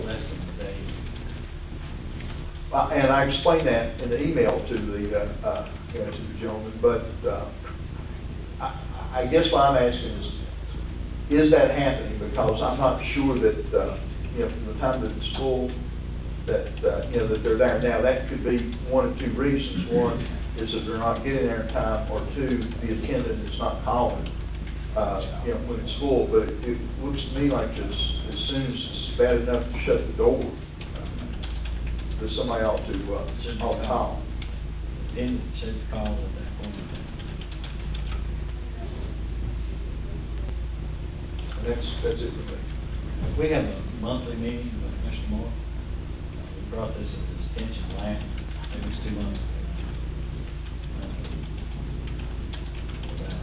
less than a day. And I explained that in the email to the, you know, to the gentleman, but, I guess what I'm asking is that happening? Because I'm not sure that, you know, from the time that it's full, that, you know, that they're there. Now, that could be one of two reasons. One is that they're not getting there in time, or two, the attendant is not calling, you know, when it's full. But it looks to me like as soon as it's bad enough to shut the door, that somebody ought to call. Then should call at that point. That's it for me. We have a monthly meeting with Mr. Moore. We brought this to his attention last, maybe it was 2 months ago. About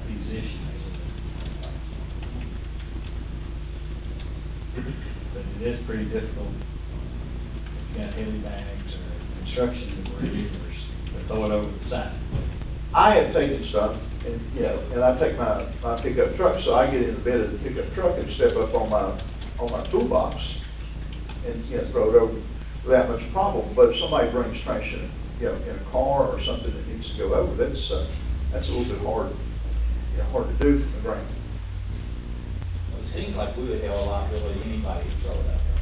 these issues. But it is pretty difficult. If you got heavy bags or construction debris, or throw it over the side. I have taken stuff, and, you know, and I take my pickup truck, so I get in the bed of the pickup truck and step up on my toolbox and, you know, throw it over without much problem. But if somebody brings trash in, you know, in a car or something that needs to go over, that's a little bit hard, you know, hard to do from the ground. Well, it seems like we would have a liability anybody to throw it out there.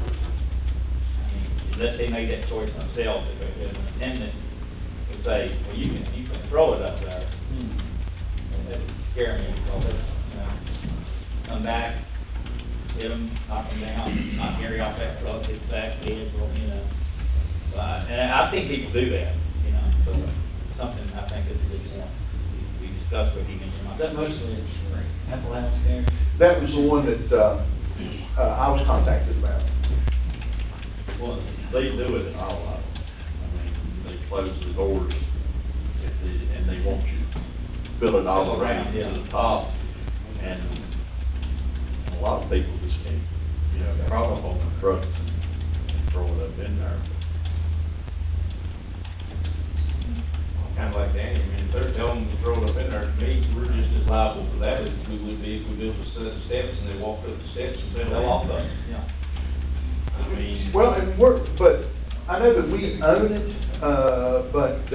I mean, unless they made that choice themselves, if an attendant would say, well, you can throw it up there. And that would scare me, because, you know, come back, hit them, knock them down, not carry off that truck, hit the back, head, well, you know. And I think people do that, you know, so something I think that we discussed with him. Is that mostly Appalachian area? That was the one that I was contacted about. Well, they do it in all of them. I mean, they close the doors and they want you to fill it all around to the top. And a lot of people just can't, you know, prop up on the trucks and throw it up in there. Kind of like Danny, I mean, if they're telling them to throw it up in there, to me, we're just as liable for that as we would be if we built a set of steps and they walked up the steps and fell off of it. Yeah. I mean. Well, but I know that we own it, but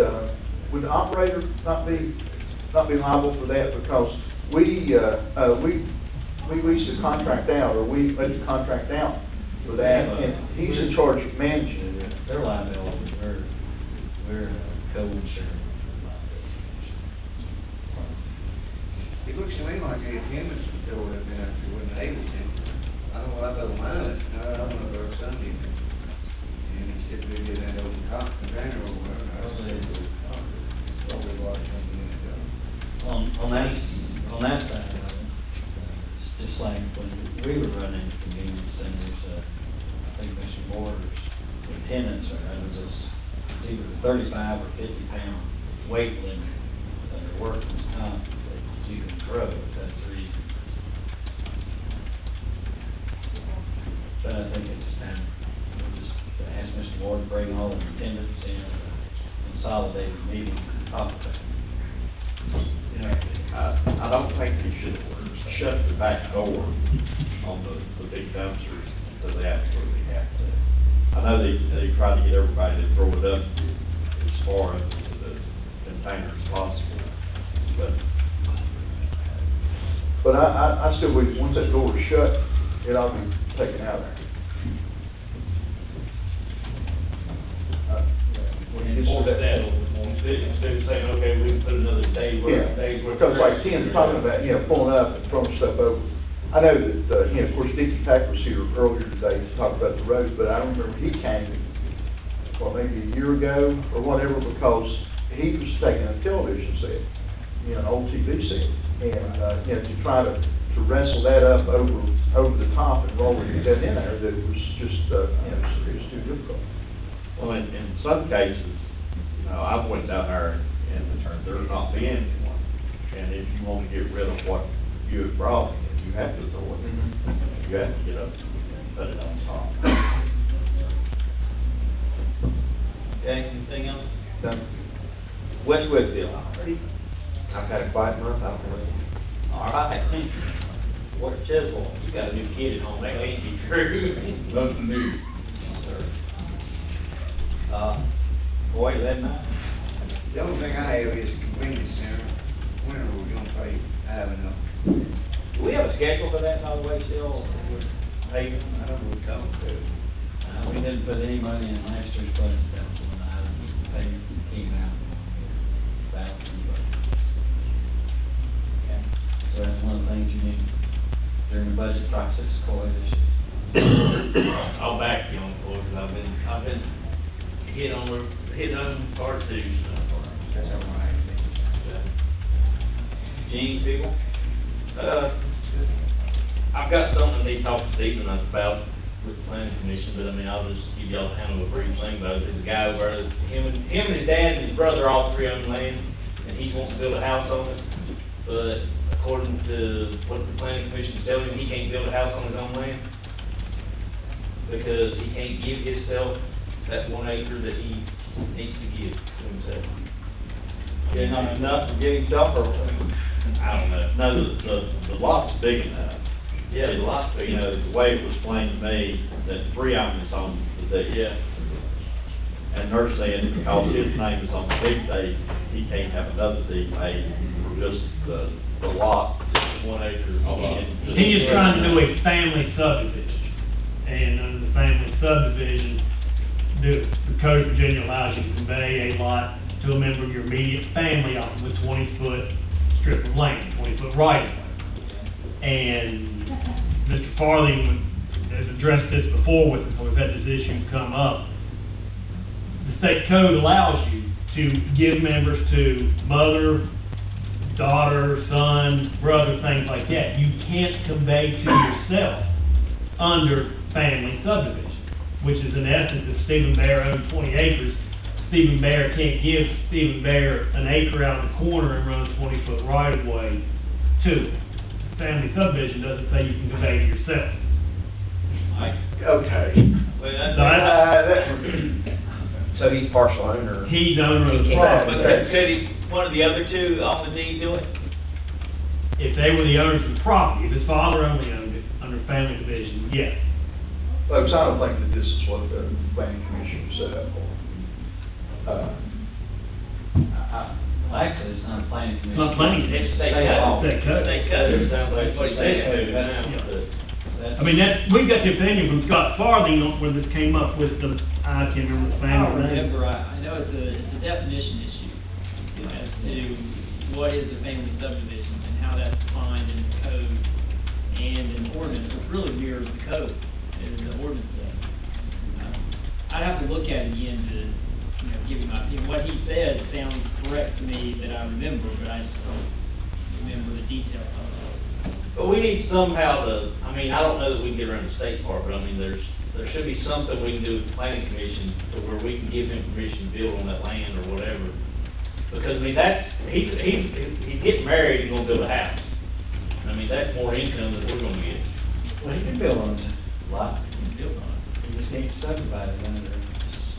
would the operator not be liable for that? Because we leased a contract out, or we let the contract out for that, and he's in charge of managing it. Their liability, we're co-insured. It looks to me like the attendants would throw it up there if you wasn't able to. I know I don't mind it, I don't know there was Sunday. And he said we did that open top container or whatever. I said, it's probably a lot of company in it. On that side of it, it's just like when we were running convenience centers, I think Mr. Moore's attendants are under this, either 35 or 50 pound weight limit under workman's comp that you can throw, that's the reason. But I think it's time, we'll just ask Mr. Moore to bring all the attendants in a consolidated meeting and talk about it. You know, I don't think they should shut the back door on the big dumpsters until they absolutely have to. I know they try to get everybody to throw it up as far as the container as possible, But I still believe, once that door is shut, it ought to be taken out of there. Enforce that, instead of saying, okay, we can put another day worth, days worth. Because like Ken's talking about, you know, pulling up and throwing stuff over. I know that, you know, of course, Dickie Pack was here earlier today to talk about the road, but I remember he came, well, maybe a year ago or whatever, because he was taking a television set, you know, an old TV set, and, you know, to try to wrestle that up over the top and roll it in there, that it was just, you know, it was too difficult. well, in some cases, you know, I've went down there and there's not been one. And if you want to get rid of what you have brought, you have to throw it. You have to get up and put it on top. Okay, anything else? No. West Westfield. I've had a quiet month, I don't know. All right. What Cheswell, you got a new kid at home, that ain't be true. Nothing new. Boy, let me. The only thing I have is convenience center. When are we gonna pay Avenue? Do we have a schedule for that, by the way, still, with paving? I don't know what come to. We didn't put any money in last year's budget, that was one item, payment came out. Balance in the budget. Okay. So that's one of the things you need during the budget process, Coy, this year. I'll back you on board, because I've been hit on hard too, so. That's all right. Gene, people? I've got something I need to talk to Stephen about with the planning commission, but I mean, I'll just give y'all kind of a brief thing about it. There's a guy over there, him and his dad and his brother all three own land, and he wants to build a house on it. But according to what the planning commission is telling him, he can't build a house on his own land because he can't give himself that 1 acre that he needs to give to himself. Getting on enough to get himself, or? I don't know. No, the lot's big enough. Yeah, the lot's big You know, the way it was explained to me, that 3 of them is on the deed. Yeah. And they're saying because his name is on the big deed, he can't have another deed made for just the lot. 1 acre. He is trying to do a family subdivision, and under the family subdivision, the code of Virginia allows you to convey a lot to a member of your immediate family off of a 20-foot strip of land, 20-foot right of way. And Mr. Farthing has addressed this before with us, when we've had this issue come up. The state code allows you to give members to mother, daughter, son, brother, things like that. You can't convey to yourself under family subdivision, which is in essence, if Stephen Bear owns 20 acres, Stephen Bear can't give Stephen Bear an acre out in the corner and run a 20-foot right-of-way to it. Family subdivision doesn't say you can convey to yourself. Okay. Well, that's. So he's partial owner. He's owner of the He can't- property. But could he, one of the other two off the deed do it? If they were the owners of the property, if his father only owned it under family division, yes. Folks, I don't think that this is what the planning commission was set up for. Actually, it's not a planning commission. It's not planning, It's state State law. code. State code. State code. It sounds like what he said to now, Yeah. but. I mean, we've got the opinion from Scott Farthing on where this came up with the, I can't remember the I family don't name. remember, I know it's a definition issue as to what is a family subdivision and how that's defined in the code and in the ordinance, which really mirrors the code, as the ordinance does. I'd have to look at it again to, give you my opinion. What he said sounds correct to me that I remember, but I just don't remember the details of it. But we need somehow to, I mean, I don't know that we can get around the state part, but I mean, there should be something we can do with the planning commission to where we can give him permission to build on that land or whatever. Because, I mean, he's getting married, he's gonna build a house. I mean, that's more income than we're gonna get. Well, he can build on his lot, he can build on it, he just needs to subdivide it under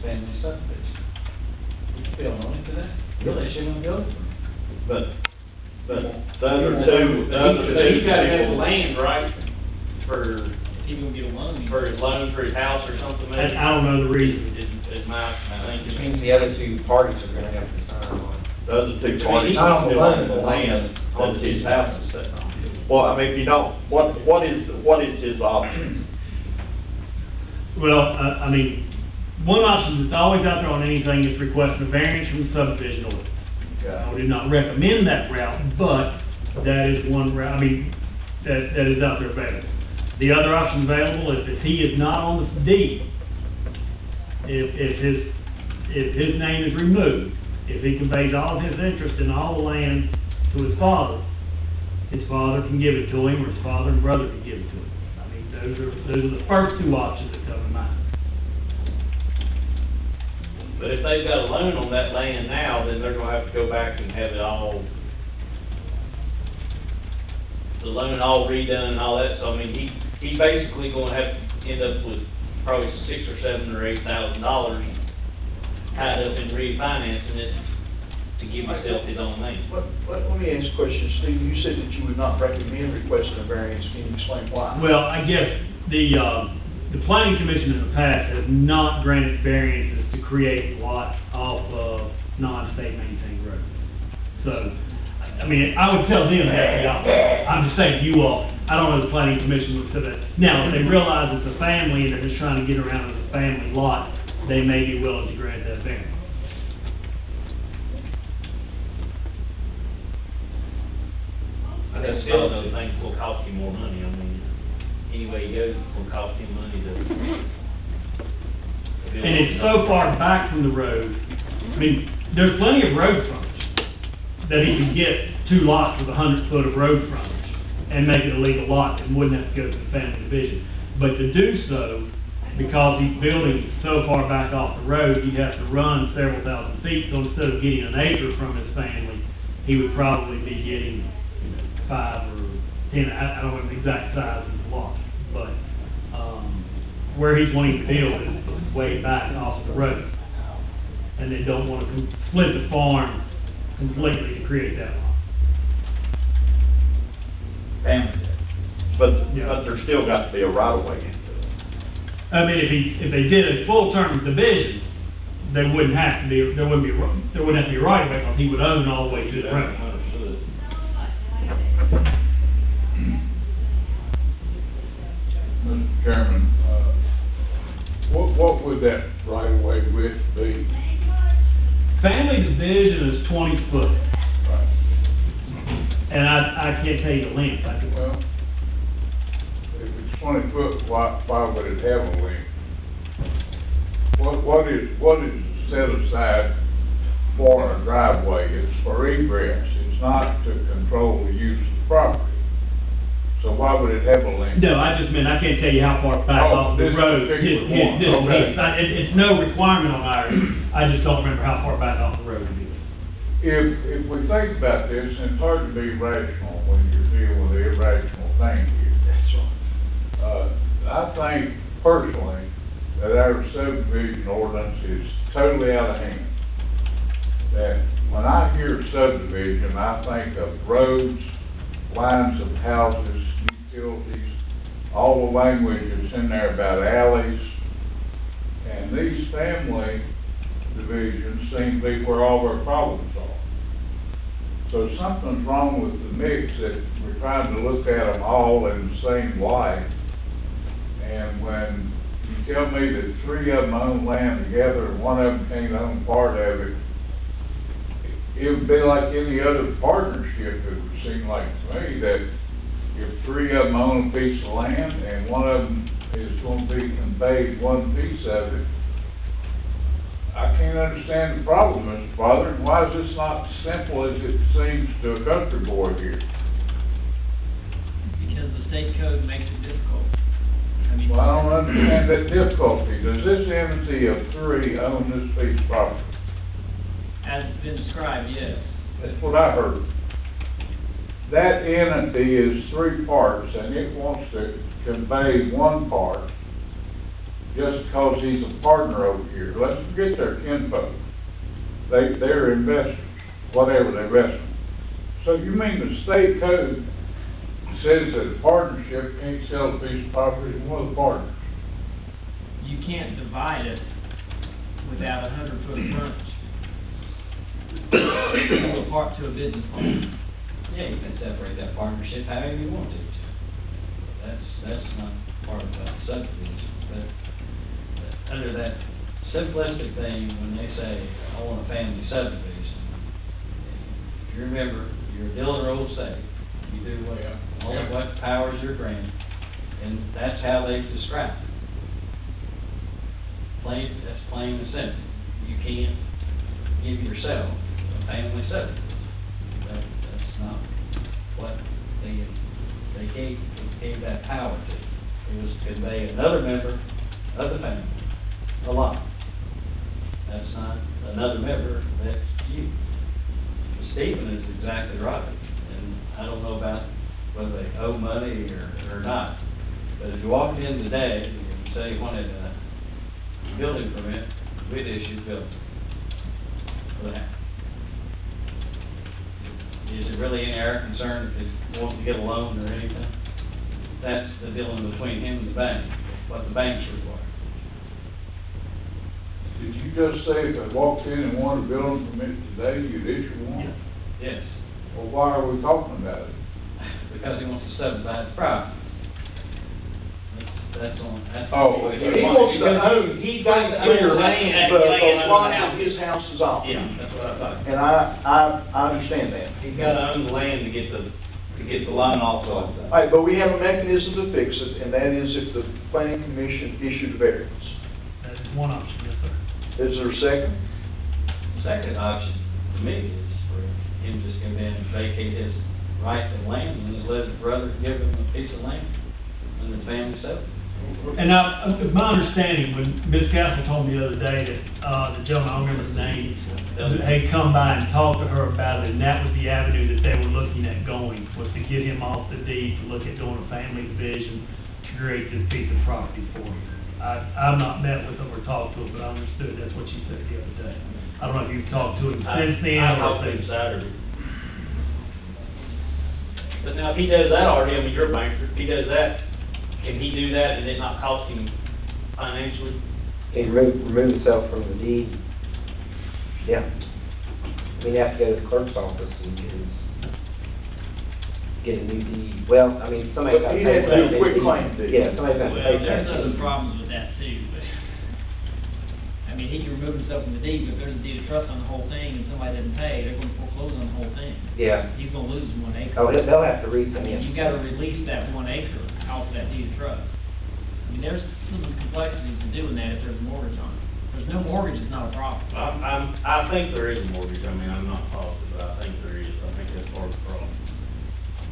family subdivision. He can build on it today, really shouldn't build it. But the other two He's gotta have the people, land, right, for If he's gonna get a loan, for his loan, for his house or something, maybe? I don't know the reason. Is my Which thinking. means the other two parties are gonna have to sign on. the other two parties Not on the still land, own the but on land the- that his house is set on. Well, I mean, if you don't, what is his option? Well, I mean, one option that's always out there on anything is requesting a variance from the subdivision order. I would not recommend that route, but that is one route, I mean, that is out there available. The other option available is if he is not on the deed, if his name is removed, if he conveys all of his interest in all the land to his father can give it to him, or his father and brother can give it to him. I mean, those are the first two options that come to mind. But if they've got a loan on that land now, then they're gonna have to go back and have it all, the loan all redone and all that, so I mean, he's basically gonna have to end up with probably $6,000 or $7,000 or $8,000 tied up in refinancing it to give himself his own land. Let me ask a question, Steve, you said that you would not recommend requesting a variance, can you explain why? Well, I guess the planning commission in the past has not granted variances to create lots off of non-state maintained roads. So, I mean, I would tell them to have the option. I'm just saying, you all, I don't know if the planning commission would say that. Now, if they realize it's a family and they're just trying to get around as a family lot, they may be willing to grant that variance. I just feel those things will cost you more money. I mean, any way you go, it will cost him money to. And it's so far back from the road, I mean, there's plenty of road frontage that he could get 2 lots with 100 foot of road frontage and make it a legal lot and wouldn't have to go to the family division. But to do so, because he's building so far back off the road, he'd have to run several thousand feet, so instead of getting an acre from his family, he would probably be getting, 5 or 10, I don't know the exact size of the lot, but, where he's wanting to build is way back off the road. And they don't want to split the farm completely to create that lot. Family. But there's still got to be a right of way into it. I mean, if they did a full term division, there wouldn't have to be a right of way, because he would own all the way to the road. Understood. Mr. Chairman, what would that right of way width be? Family division is 20 foot, Right. and I can't tell you the length. Well, if it's 20 foot, why would it have a length? What is set aside for a driveway? It's for egress, it's not to control the use of the property. So why would it have a length? No, I just meant, I can't tell you how far back off the this road. particular one, okay. It's no requirement on ours, I just don't remember how far back off the road it is. If we think about this, and it's hard to be rational when you're dealing with an irrational thing here. That's right. I think personally that our subdivision ordinance is totally out of hand. That when I hear subdivision, I think of roads, lines of houses, utilities, all the language that's in there about alleys. And these family divisions seem to be where all our problems are. So something's wrong with the mix, that we're trying to look at them all in the same light. And when you tell me that 3 of them own land together and 1 of them can't own part of it, it would be like any other partnership, it would seem like to me, that if 3 of them own a piece of land and 1 of them is going to be conveyed 1 piece of it, I can't understand the problem, Mr. Father, and why is this not simple as it seems to a country boy here? Because the state code makes it difficult. I mean. Well, I don't understand that difficulty. Does this entity of 3 own this piece of property? As it's been described, yes. That's what I heard. That entity is 3 parts, and it wants to convey 1 part just because he's a partner over here. Let's forget their kinfolk. They're investors, whatever they invest in. So you mean the state code says that a partnership can't sell a piece of property to one of the partners? You can't divide it without 100 foot of frontage. To a business partner. Yeah, you can separate that partnership however you want to. That's not part of the subdivision, but under that simplistic thing, when they say, I want a family subdivision, if you remember, you're a Dillon Road state, you do what powers you're granted, and that's how they describe it. That's plain and simple. You can't give yourself a family subdivision. That's not what they gave that power to. It was to convey another member of the family a lot. That's not another member, that's you. Stephen is exactly right, and I don't know about whether they owe money or not, but if you walked in today and you say you wanted a building permit, we'd issue the building for the house. is it really any our concern if he wants to get a loan or anything? That's the dealing between him and the bank, what the banks require. Did you just say if they walked in and wanted a building permit today, you'd issue one? Yes, Well, why are we talking about it? because he wants to subdivide the property. That's on, that's. Oh, He wants to own, He wants to own clear land, the land lot on that the his house is on. Yeah, that's what I thought. And I understand that. He's gotta own the land to get the loan also. All right, but we have a mechanism to fix it, and that is if the planning commission issued a variance. That is one option, yes, sir. Is there a second? Second option, to me, is for him to just go in and vacate his right to land, and just let his brother give him a piece of land, and the family settle. And my understanding, when Ms. Castle told me the other day that, the gentleman, I don't remember his name, had come by and talked to her about it, and that was the avenue that they were looking at going, was to get him off the deed, to look at doing a family division, to create this piece of property for him. I've not met with him or talked to him, but I understood that's what she said the other day. I don't know if you've talked to him since then, I or talked to him if Saturday. But now, if he does that already, I mean, you're a banker, if he does that, can he do that and it not cost him financially? Can remove himself from the deed. Yeah. I mean, you have to go to the clerk's office and get a new deed. Well, I mean, somebody's got to But pay he'd for have to that do a quick deed. claim deed. Yeah, somebody's got to Well, pay for there's that other deed. problems with that too, but, I mean, he can remove himself from the deed, but if there's a deed of trust on the whole thing and somebody doesn't pay, they're gonna foreclose on the whole thing. Yeah. He's gonna lose 1 acre. Oh, they'll have to I mean, refinance. you gotta release that 1 acre off that deed of trust. I mean, there's some complexities to doing that if there's a mortgage on it. If there's no mortgage, it's not a problem. I think there is a mortgage, I mean, I'm not positive, but I think there is, I think that's part of the problem.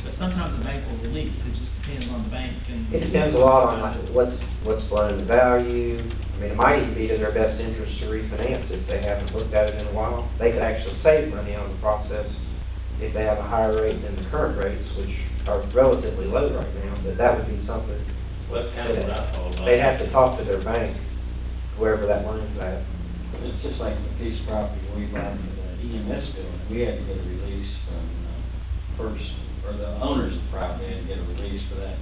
But sometimes the bank will release, it just depends on the bank and. It depends a lot on like what's loan value. I mean, it might even be in their best interest to refinance if they haven't looked at it in a while. They could actually save money on the process if they have a higher rate than the current rates, which are relatively low right now, but that would be something. Well, that's kind of what I thought about. They'd have to talk to their bank, wherever that loan's at. It's just like the piece of property we bought in the EMS building, we had to get a release from, or the owners of the property had to get a release for that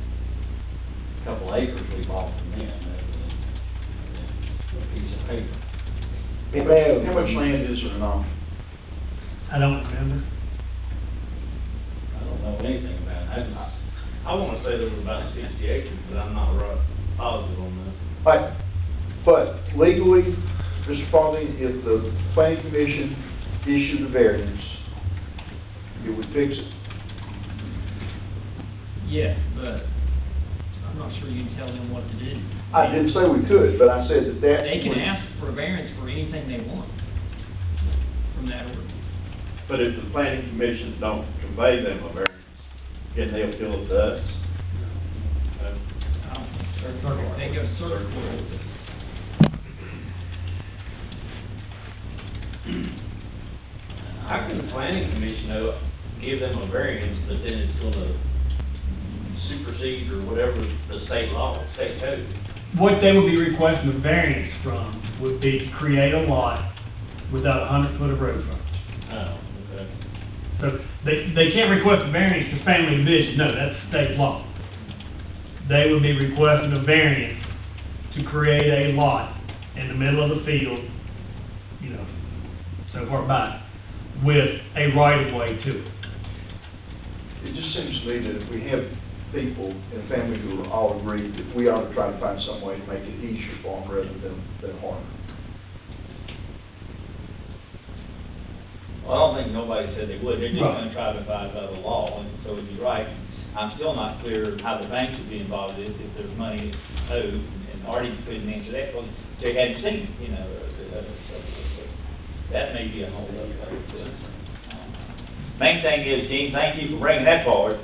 couple acres we bought from them, a piece of paper. If they have- How much land is there now? I don't remember. I don't know anything about it. I wanna say there was about 60 acres, but I'm not positive on that. Right, but legally, Mr. Paulding, if the planning commission issued a variance, it would fix it. Yeah, but I'm not sure you can tell them what to do. I didn't say we could, but I said that that. They can ask for a variance for anything they want from that order. But if the planning commission don't convey them a variance, can they appeal it to us? I don't think they go to circuit court. How can the planning commission, though, give them a variance, but then it's gonna supersede or whatever the state law, state code? What they would be requesting a variance from would be to create a lot without 100 foot of road frontage. Oh, okay. So they can't request a variance to family division, no, that's state law. They would be requesting a variance to create a lot in the middle of the field, you know, so far back, with a right of way to it. It just seems to me that if we have people in a family who are all agreed, that we ought to try to find some way to make it easier for them rather than harder. Well, I don't think nobody said they would, they're just Right. gonna try to abide by the law, and so you're right. I'm still not clear how the banks would be involved if there's money owed, and Artie couldn't answer that, because they hadn't seen it, you know, that may be a whole other thing. Main thing is, Gene, thank you for bringing that forward.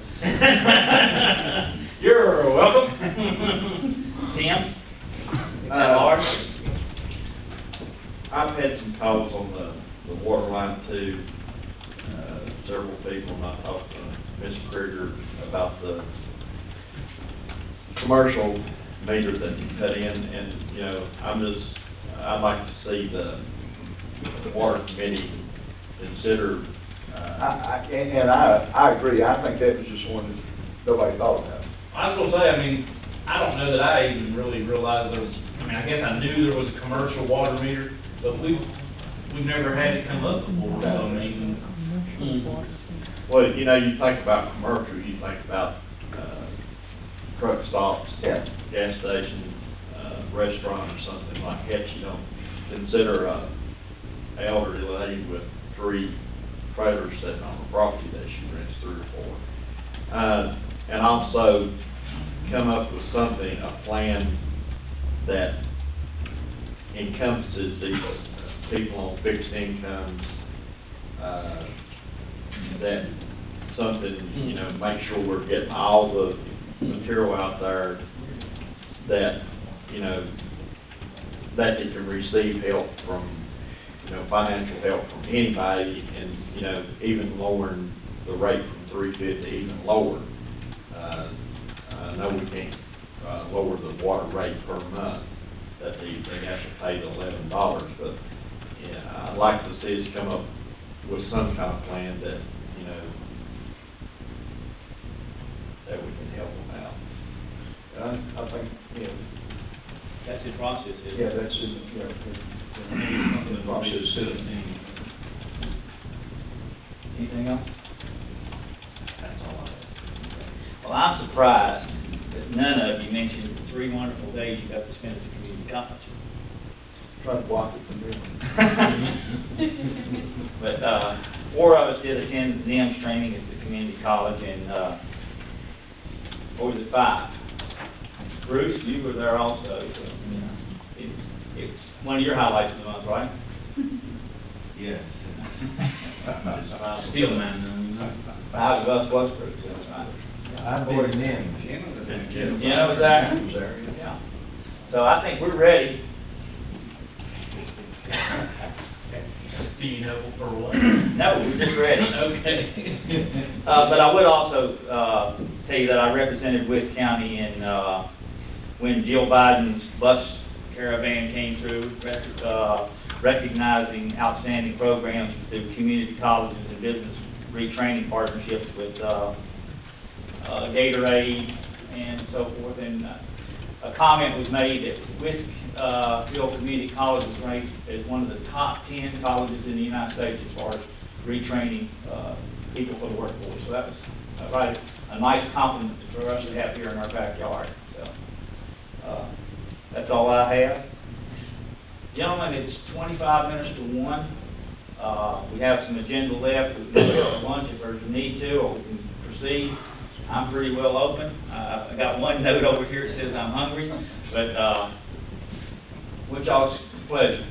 You're welcome. Tim? Lars? I've had some calls on the water line too. Several people, and I talked to Ms. Krieger about the commercial meter that you cut in, and, you know, I'd like to see the water committee consider I agree, I think that was just one that nobody thought about. I was gonna say, I mean, I don't know that I even really realized there was, I mean, I guess I knew there was a commercial water meter, but we've never had it come up before, so I mean. Well, you know, you think about commercial, you think about, truck stops. Yeah. Gas station, restaurant or something like that. You don't consider a elderly lady with 3 trailers sitting on the property that she rents 3 or 4. And also come up with something, a plan that encompasses these people on fixed incomes, that something, you know, make sure we're getting all the material out there that, you know, that they can receive help from, you know, financial help from anybody, and, you know, even lowering the rate from $3.50 even lower. I know we can't, lower the water rate per month, that they have to pay the $11, but, yeah, I'd like to see us come up with some kind of plan that, you know, that we can help them out. I think, you know, That's the process, isn't it? yeah, that's, in, you know, in the process too. Anything else? That's all I have. Well, I'm surprised that none of you mentioned the 3 wonderful days you got to spend at the community college. Trying to block it from doing. But, 4 of us did attend NIMS training at the community college, and, or was it 5? Bruce, you were there also, so, you know, it's one of your highlights of the month, right? Yes. Still, man. 5 of us was Bruce, that's right. I've been in. You know, was there? Yeah. So I think we're ready. Do you know for what? No, we're just ready. Okay. But I would also, tell you that I represented Witt County in, when Jill Biden's bus caravan came through, recognizing outstanding programs through community colleges and business retraining partnerships with, Gatorade and so forth. And a comment was made that Witt Community College was ranked as one of the top 10 colleges in the United States as far as retraining people for the workforce. So that was a nice compliment for us to have here in our backyard. So that's all I have. Gentlemen, it's 25 minutes to 1. We have some agenda left. We can go to lunch if there's a need to, or we can proceed. I'm pretty well open. I got one note over here that says I'm hungry, but which y'all's pleasure?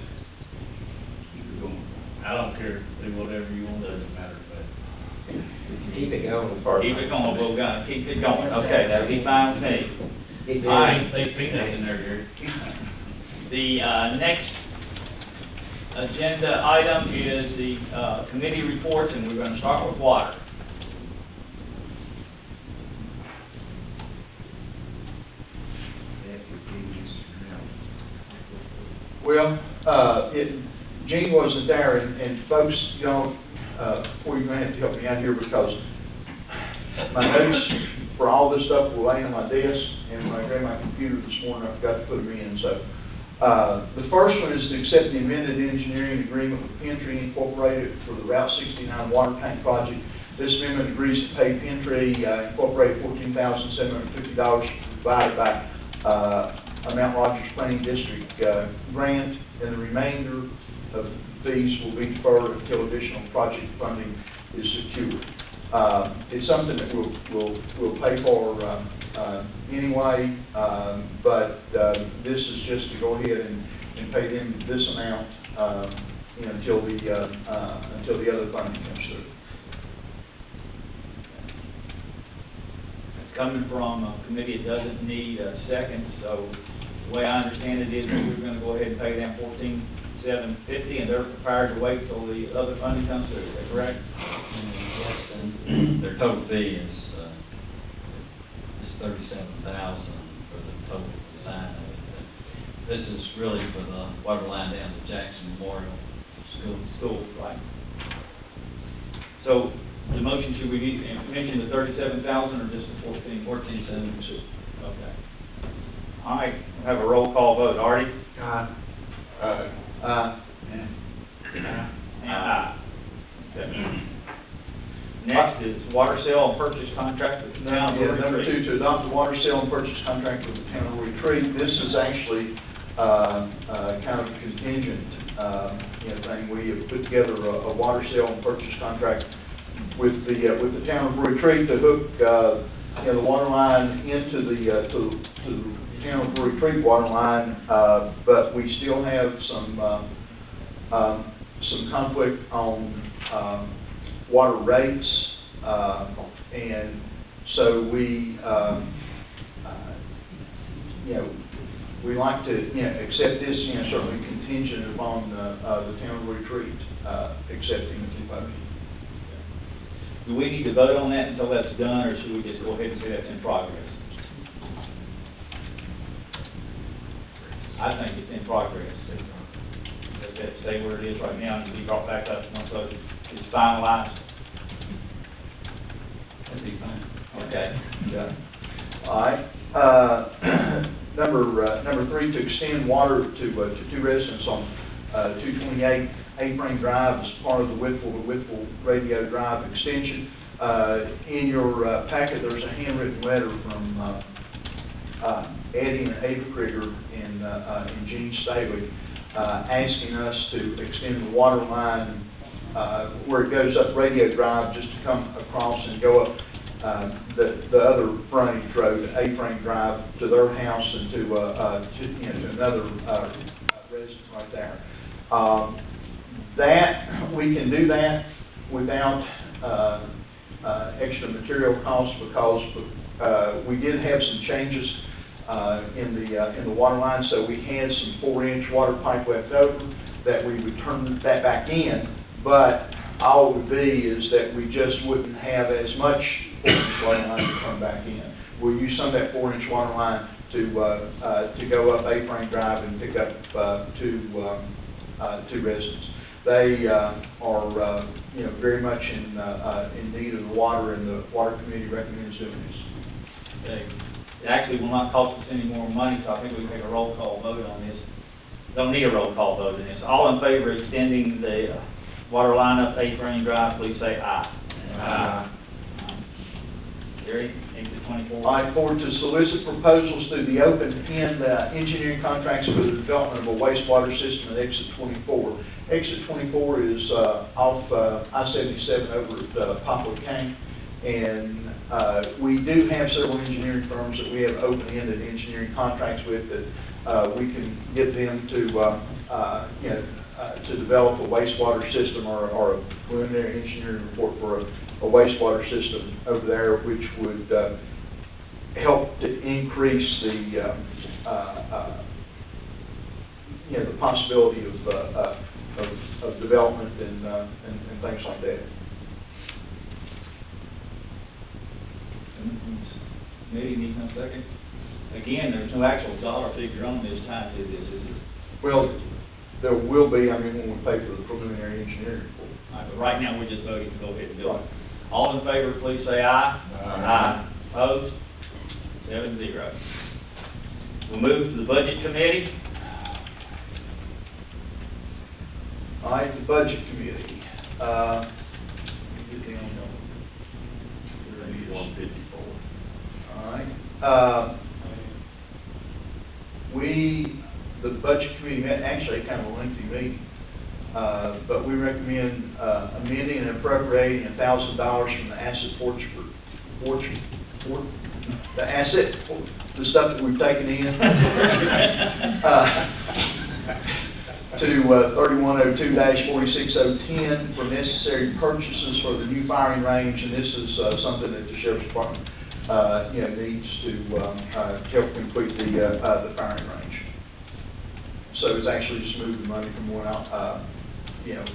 I don't care, do whatever you want, doesn't matter, but. Keep it going as far as. Keep it going, we're gonna keep it going. Okay, that'll be fine with me. Keep it All right. They peanuts in there, Gary. The next agenda item is the committee reports, and we're gonna start with water. Well, Gene wasn't there, and folks, y'all, before you're gonna have to help me out here, because my notes for all this stuff were laying on my desk, and when I grabbed my computer this morning, I forgot to put them in, so. The first one is to accept the amended engineering agreement with Pentry Incorporated for the Route 69 water tank project. This amendment agrees to pay Pentry Incorporated $14,750 provided by Mount Rogers Planning District grant, and the remainder of the fees will be deferred until additional project funding is secured. It's something that we'll pay for anyway, but this is just to go ahead and pay them this amount you know, until the other funding comes through. It's coming from a committee that doesn't need a second, so the way I understand it is that we're gonna go ahead and pay them $14,750, and they're prepared to wait till the other funding comes through. Is that correct? Yes, and their total fee is $37,000 for the total design of it. This is really for the water line down to Jackson Memorial School. Right. So, the motion, should we mention the 37,000 or just the 14? 14,706. Okay. All right, we'll have a roll call vote. Artie? And aye. Okay. Next is water sale and purchase contract with the town of Blue Number Ridge. 2, to adopt the water sale and purchase contract with the town of Retreat. This is actually, kind of a contingent, thing. We have put together a water sale and purchase contract with the town of Retreat to hook, the water line into the, to the town of Retreat water line, but we still have some conflict on, water rates, and so we we like to, accept this, certainly contingent upon the town of Retreat accepting the proposal. Do we need to vote on that until that's done, or should we just go ahead and say that's in progress? I think it's in progress. Let that stay where it is right now and be brought back up once it's finalized. That'd be fine. Okay. Yeah. All right. Number 3, to extend water to 2 residents on 228 A-Frame Drive as part of the Whitfield to Whitfield Radio Drive extension. In your packet, there's a handwritten letter from Eddie and Ada Krieger and Gene Staley asking us to extend the water line where it goes up Radio Drive just to come across and go up the other frontage road, A-Frame Drive, to their house and to another resident right there. That we can do that without extra material costs because we did have some changes in the water line, so we had some 4-inch water pipe left over that we would turn that back in, but all it would be is that we just wouldn't have as much 4-inch water line to turn back in. We'll use some of that 4-inch water line to go up A-Frame Drive and pick up two residents. They are very much in need of the water, and the water committee recommends doing this. Okay. It actually will not cost us any more money, so I think we can take a roll call vote on this. Don't need a roll call vote on this. All in favor of extending the water line up A-Frame Drive, please say aye. Aye. Gary, exit 24. All right, 4, to solicit proposals through the open-end engineering contracts for the development of a wastewater system at exit 24. Exit 24 is off I-77 over at Poplar Cane, and we do have several engineering firms that we have open-ended engineering contracts with that we can get them to develop a wastewater system or a preliminary engineering report for a wastewater system over there, which would help to increase the possibility of development and things like that. Committee needs no second. Again, there's no actual dollar figure on this time to this, is there? Well, there will be, when we pay for the preliminary engineering report. All right, but right now, we're just voting to go ahead and do it. Right. All in favor, please say aye. Aye. Opposed? 7-0. We'll move to the Budget Committee. All right, the Budget Committee. They need 154. All right. The Budget Committee met, actually kind of a lengthy meeting, but we recommend amending and appropriating $1,000 from the the stuff that we've taken in, to 3102-46010 for necessary purchases for the new firing range, and this is something that the Sheriff's Department needs to help complete the firing range. So it's actually just moving money from one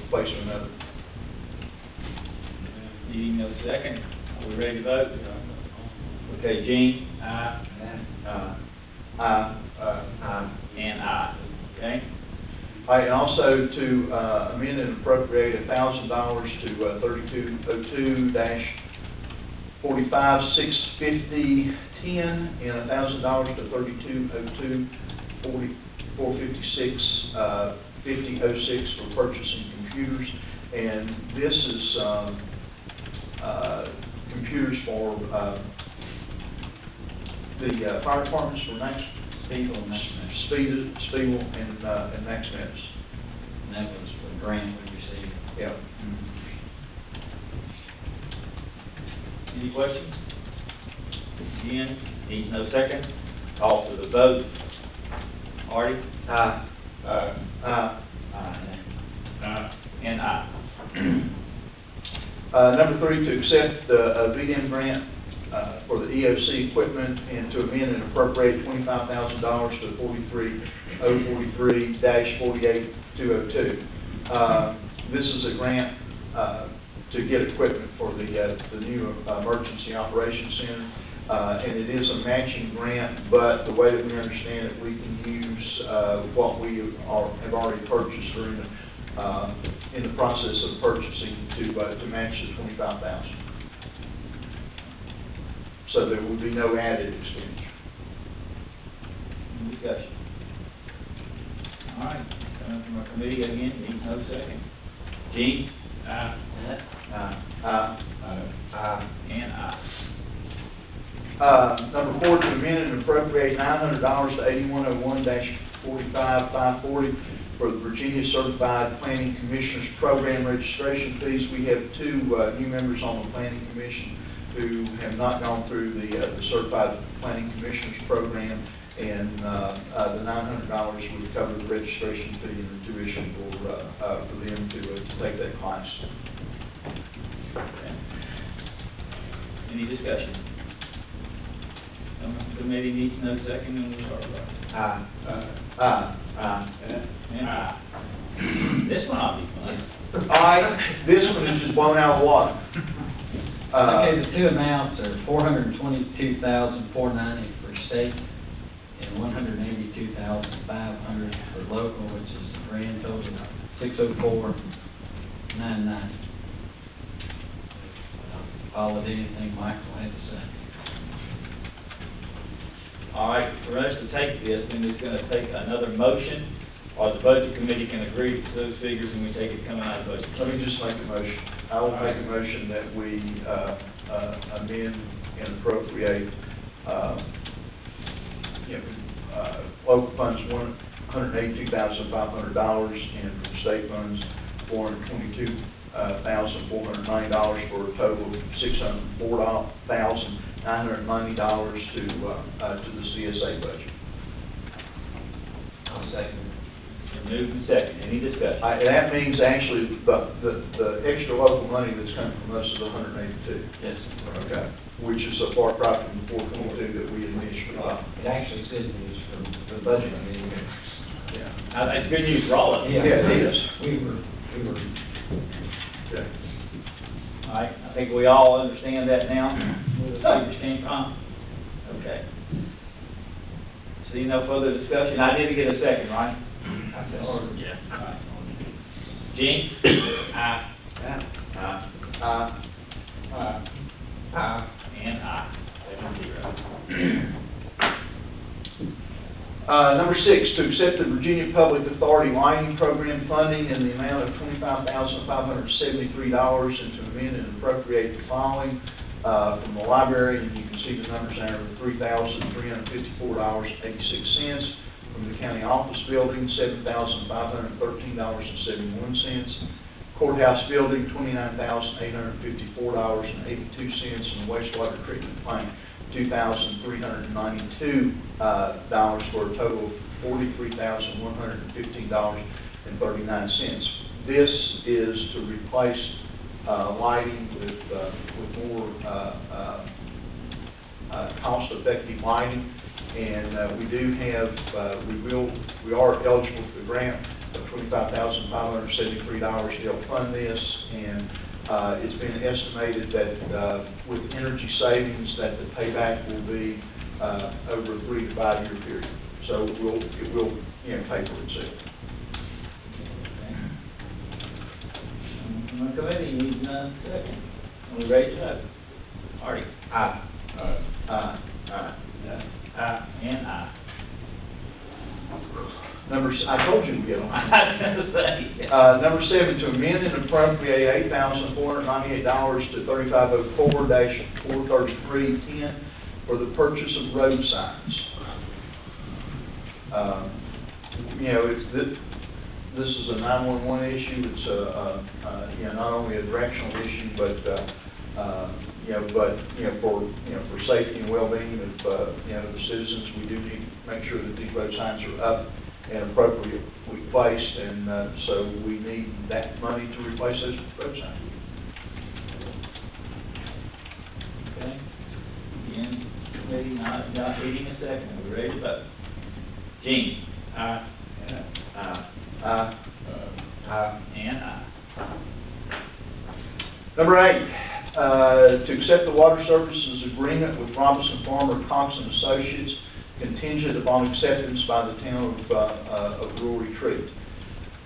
place to another. Need no second. Are we ready to vote? Okay, Gene? Aye. And aye. Okay? All right, and also to amend and appropriate $1,000 to 3202-45-650-10, and $1,000 to 3202-456-50-06 for purchasing computers. And this is computers for the fire departments for Max. Spiegel and Max. Spiegel and Max Metz. And that was the grant we received. Yeah. Any questions? Again, needs no second. Call for the vote. Artie? Aye. And aye. Number 3, to accept the VDM grant for the EOC equipment and to amend and appropriate $25,000 to 43043-48202. This is a grant to get equipment for the new Emergency Operations Center. And it is a matching grant, but the way that we understand it, we can use what we have already purchased or in the process of purchasing to match the $25,000. So there will be no added expenditure. Any discussion? All right, coming from our committee again, needs no second. Gene? Aye. And aye. Number 4, to amend and appropriate $900 to 8101-45-540 for the Virginia Certified Planning Commissioners Program registration fees. We have 2 new members on the Planning Commission who have not gone through the Certified Planning Commissioners Program, and the $900 would cover the registration fee and the tuition for them to take that class. Any discussion? Committee needs no second, and we'll start voting. And aye. This one ought to be fun. All right, this one is just blown out of the water. Okay, the two amounts are $422,490 for state and $182,500 for local, which is a grand total of $604,990. Followed anything Michael had to say. All right, for us to take this, then it's gonna take another motion, or the budget committee can agree to those figures and we take it coming out of budget. Let me just make a motion. I will make a motion that we amend and appropriate, local funds $182,500, and from state funds $422,490 for a total of $604,990 to the CSA budget. I'll second. Moved and second, any discussion? That means actually the extra local money that's coming from us is $182. Yes. Okay, which is a far cry from the 422 that we initially thought. It actually is good news for the budget committee. Yeah. It's good news for all of us. Yeah, it is. We were. Okay. All right, I think we all understand that now, where the figures came from. Okay. See no further discussion, I didn't get a second, right? Yeah. All right. Gene? Aye. And aye. 7-0. Number 6, to accept the Virginia Public Authority Lighting Program funding in the amount of $25,573 and to amend and appropriate the following from the library, and you can see the numbers there, $3,354.86. From the county office building, $7,513.71. Courthouse building, $29,854.82, and the wastewater treatment plant, $2,392 for a total of $43,115.39. This is to replace lighting with more cost-effective lighting. And we do have, we are eligible for the grant of $25,573 to help fund this, and it's been estimated that with energy savings that the payback will be over a 3 to 5 year period. So it will pay for itself. from the committee, needs none second. We ready to vote? Artie? Aye. Aye. Aye. And aye. I told you we'd get them. I was gonna say. Number 7, to amend and appropriate $8,498 to 3504-43310 for the purchase of road signs. You know, this is a 911 issue. It's you know, not only a directional issue, but for safety and well-being of the citizens, we do need to make sure that these road signs are up and appropriately placed, and so we need that money to replace those road signs. Okay. Again, committee not needing a second. We ready to vote? Gene? Aye. Aye. Aye. And aye. Number 8, to accept the water services agreement with Robinson Farmer Cox and Associates contingent upon acceptance by the town of Rural Retreat.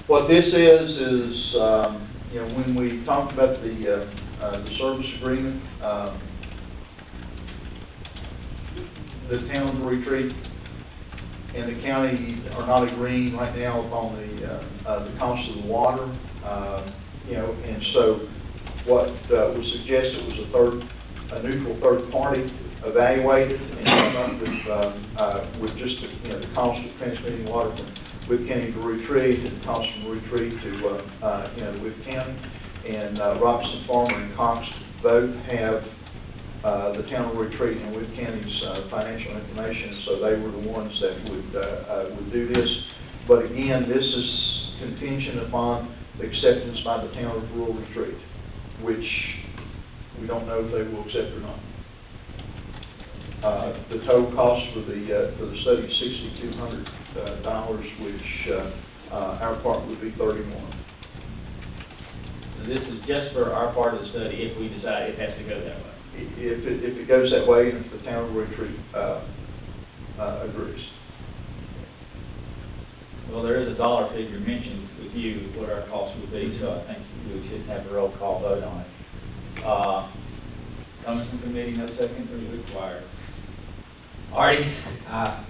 What this is you know, when we talked about the service agreement, the town of Rural Retreat and the county are not agreeing right now upon the cost of the water, you know, and so what was suggested was a neutral third party evaluate it and come up with just the cost of transmitting water from Wibb County to Retreat and the cost from Retreat to Wibb County. And Robinson Farmer and Cox both have the town of Retreat and Wibb County's financial information, so they were the ones that would do this. But again, this is contingent upon the acceptance by the town of Rural Retreat, which we don't know if they will accept or not. The total cost for the study is $6,200, which our part would be $31,000. So this is just for our part of the study if we decide it has to go that way. If it goes that way, and if the town of Retreat agrees. Well, there is a dollar figure mentioned with you, what our cost would be, so I think we should have a roll call vote on it. Coming from committee, no second is required. Artie? Aye.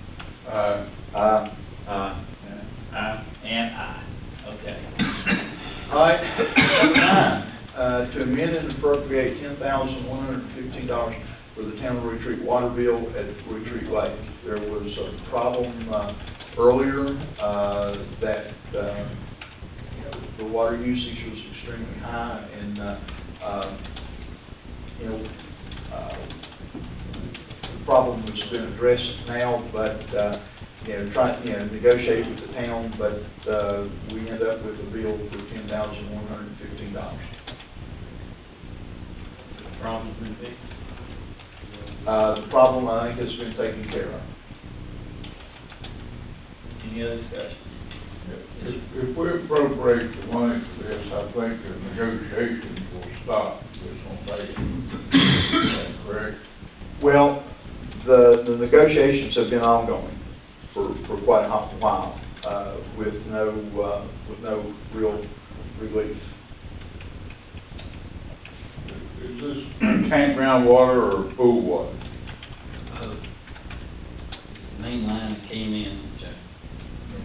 Aye. Aye. And aye. Okay. All right, number 9, to amend and appropriate $10,115 for the town of Retreat water bill at Retreat Lake. There was a problem earlier that the water usage was extremely high, and the problem has been addressed now, but trying negotiate with the town, but we end up with a bill for $10,115. The problem's been fixed? The problem, I think, has been taken care of. Any other discussion? If we appropriate the money for this, I think the negotiations will stop just on that. Is that correct? Well, the negotiations have been ongoing for quite a while, with no real relief. Is this campground water or pool water? Main line that came in, Joe.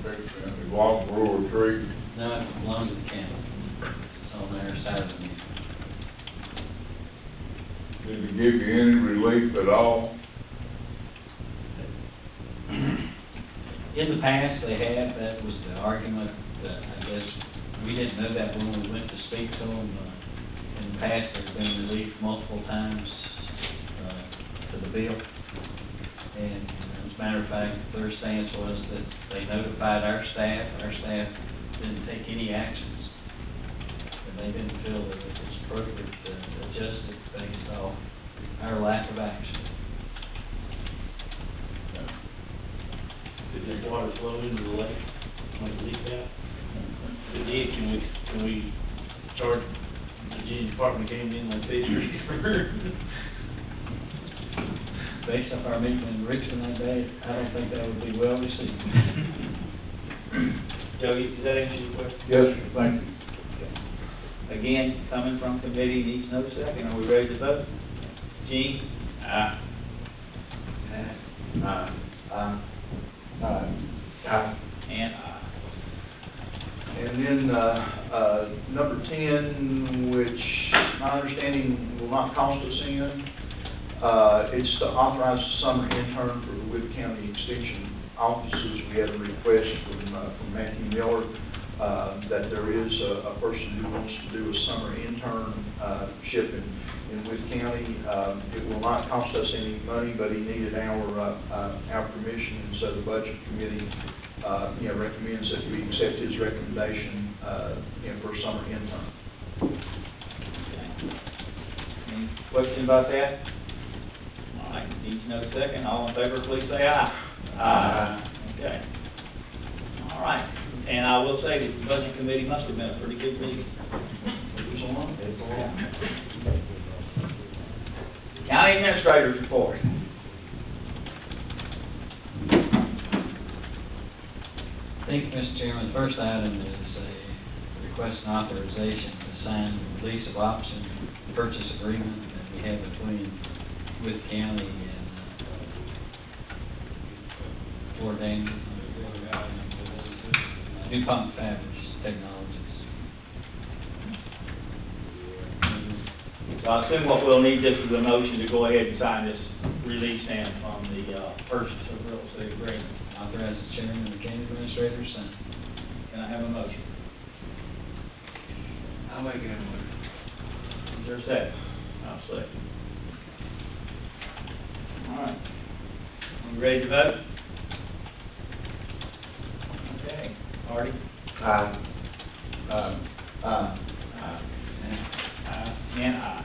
It belongs to Rural Retreat. No, it belongs to the county. It's on their side of the meter. Did it give you any relief at all? In the past, they have, that was the argument, that I guess, we didn't know that when we went to speak to them. In the past, there's been relief multiple times to the bill. And as a matter of fact, their stance was that they notified our staff didn't take any actions. And they didn't feel that it was appropriate to adjust it based off our lack of action. Did the water flow into the lake when it leaked out? If it did, can we charge the Virginia Department came in like they Based off our meeting in Richmond that day, I don't think that would be well received. Joe, does that answer your question? Yes, sir, thank you. again, coming from committee, needs no second. Are we ready to vote? Gene? Aye. And aye. And then, number 10, which my understanding will not cost us any, it's to authorize a summer intern for the Wood County Extension offices. We had a request from Matthew Miller, that there is a person who wants to do a summer internship in Wood County. It will not cost us any money, but he needed our permission, and so the Budget Committee, recommends that we accept his recommendation, for a summer intern. Any question about that? All right, needs no second. All in favor, please say aye. Aye. Okay. All right, and I will say that the Budget Committee must have been a pretty good meeting. It was long. County Administrator's report. Thank you, Mr. Chairman. The first item is a request and authorization to sign the release of option purchase agreement that we have between Wood County and Fort Daniel, DuPont Fabrics Technologies. So I assume what we'll need just is a motion to go ahead and sign this release and from the purchase of real estate agreement. Authorize the chairman and the county administrator to sign. Can I have a motion? I'll make it anyway. Is there a second? I'll second. All right. We ready to vote? Okay. Artie? Aye. Aye. Aye. And aye.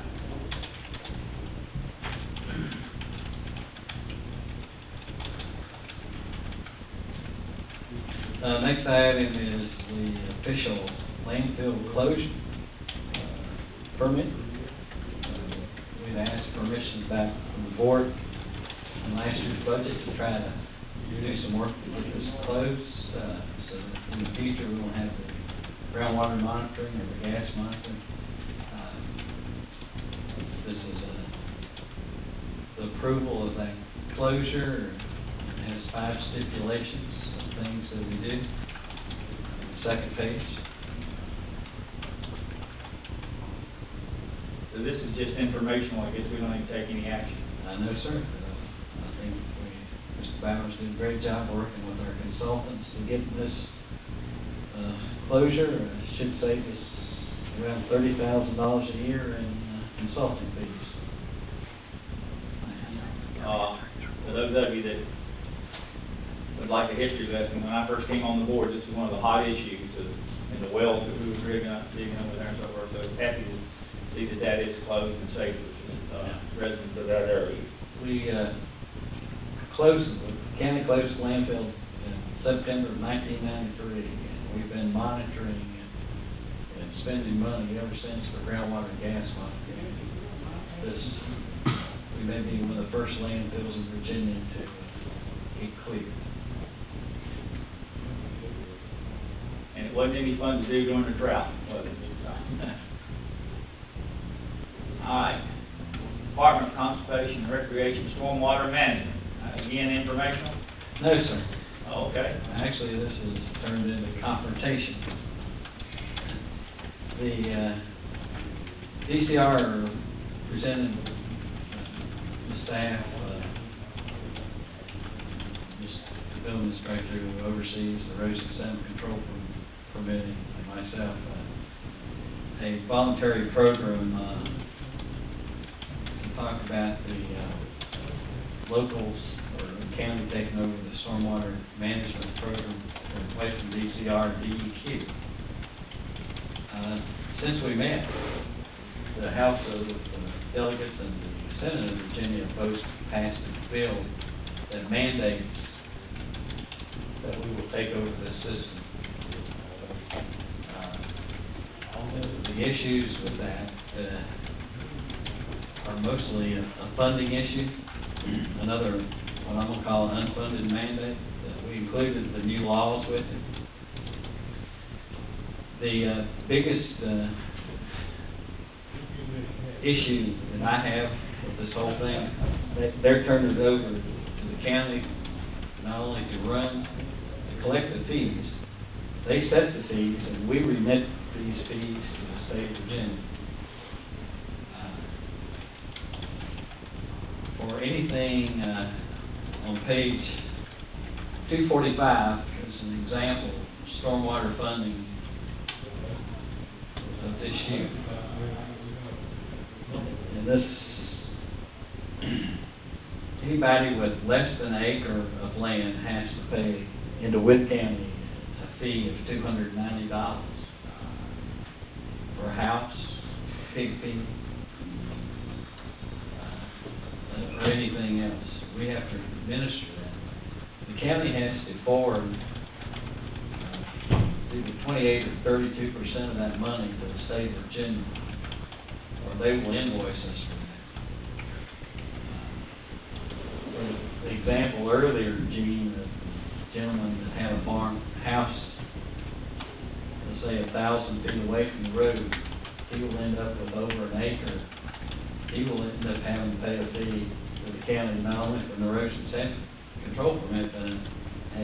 Next item is the official landfill closure permit. We've asked permission back from the board in last year's budget to try to do some work to get this closed, so that in the future we won't have the groundwater monitoring or the gas monitoring. This is the approval of that closure. It has 5 stipulations of things that we do. Second page. So this is just informational, I guess we don't need to take any action. No, sir. I think Mr. Bowers did a great job working with our consultants to get this closure. It should save us around $30,000 a year in consulting fees. For those of you that would like a history lesson, when I first came on the board, this was one of the hot issues in the wells that we were digging over there and so forth. So happy to see that that is closed and safe for residents of that area. We the county closed the landfill in September of 1993, and we've been monitoring and spending money ever since for groundwater and gas monitoring. We may be one of the first landfills in Virginia to get cleared. And it wasn't any fun to do during the drought, was it? All right. Department of Conservation and Recreation, Stormwater Management. Again, informational? No, sir. Okay. Actually, this is turned into confrontation. The DCR presented the staff, the building inspector who oversees the erosion sediment control permitting, and myself, a voluntary program to talk about the locals or the county taking over the stormwater management program away from DCR and DEQ. Since we met, the House of Delegates and the Senate of Virginia both passed a bill that mandates that we will take over this system. The issues with that are mostly a funding issue, another, what I'm going to call an unfunded mandate, that we included the new laws with it. The biggest issue that I have with this whole thing, they're turning it over to the county, not only to collect the fees, they set the fees, and we remit these fees to the state of Virginia. For anything, on page 245, is an example, stormwater funding of this year. And this, anybody with less than an acre of land has to pay into Witt County a fee of $290 for a house, pig fee, or anything else. We have to administer that. The county has to forward either 28 or 32% of that money to the state of Virginia, or they will invoice us for that. For the example earlier, Gene, the gentleman that had a house, let's say 1,000 feet away from the road, he will end up with over an acre. He will end up having to pay a fee to the county, not only for an erosion control permit, but a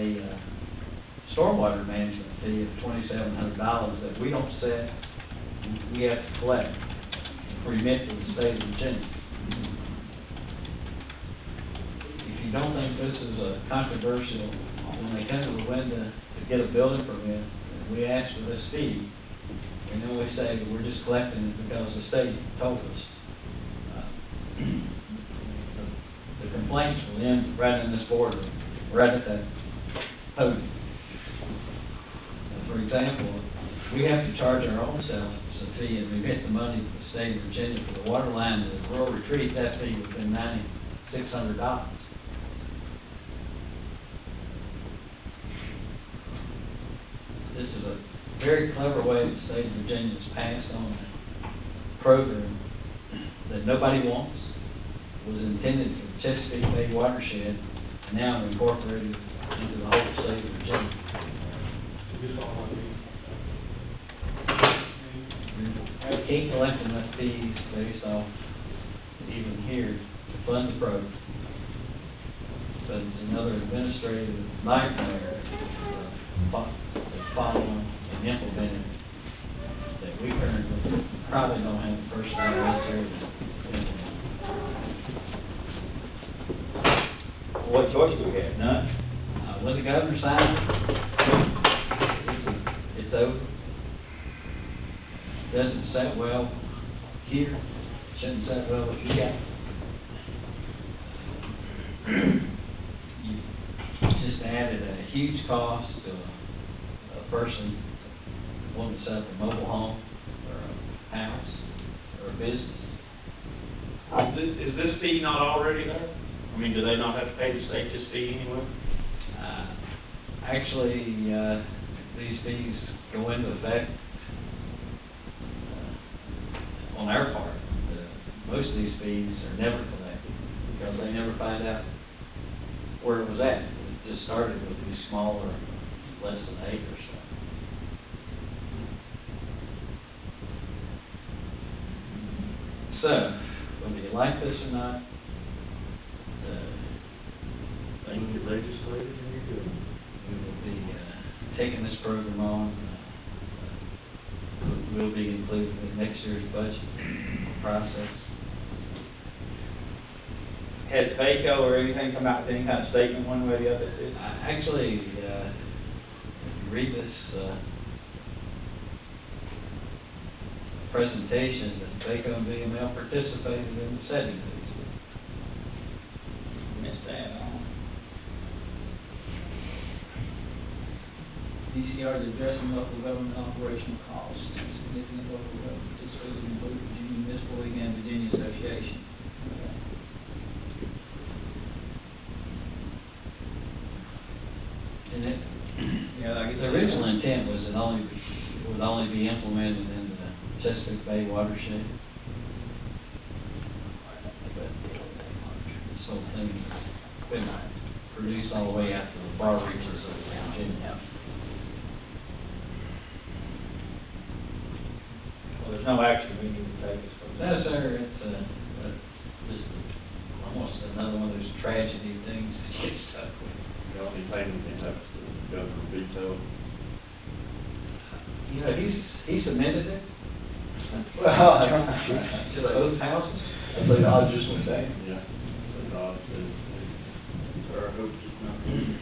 stormwater management fee of $2,700 that we don't set, we have to collect, remit to the state of Virginia. If you don't think this is a controversial, when they come to the window to get a building permit, and we ask for this fee, and then we say that we're just collecting it because the state told us, the complaints will end right in this border, right at that podium. For example, we have to charge our own selves a fee, and we get the money to the state of Virginia for the water line to the rural retreat. That fee would have been $9,600. This is a very clever way the state of Virginia has passed on a program that nobody wants, was intended for the Chesapeake Bay watershed, and now incorporated into the whole state of Virginia. We can't collect enough fees based off even here to fund the program. But it's another administrative nightmare to follow and implement it that we currently probably don't have the personnel necessary to implement. What choice do we have? None? When the governor signs it, it's over. Doesn't sit well here, shouldn't sit well with you guys. You just added a huge cost to a person wanting to set up a mobile home or a house or a business. Is this fee not already there? I mean, do they not have to pay the state this fee anyway? Actually, these fees go into effect on our part. Most of these fees are never collected because they never find out where it was at. It just started with these smaller, less than acre stuff. So, whether you like this or not, Thank you, legislators, and you're good. we will be taking this program on. Will be included in next year's budget process. Has VACO or anything come out with any kind of statement one way or the other? Actually, if you read this presentation, that VACO and VML participated in the setting these. Missed that, DCR is addressing local government operational costs. Significant local government participated in both Virginia Municipal League and Virginia Association. And it, Yeah, I guess the original intent was it would only be implemented in the Chesapeake Bay watershed. But this whole thing has been produced all the way out to the far reaches of Virginia. well, there's no action we need to take as far as No, sir, it's, just almost another one of those tragedy things that you get stuck with. The only thing we can have to governor veto. You know, he submitted it. Well, I don't know. To both houses. I think I just went down. Yeah. But I said, our hopes is not good.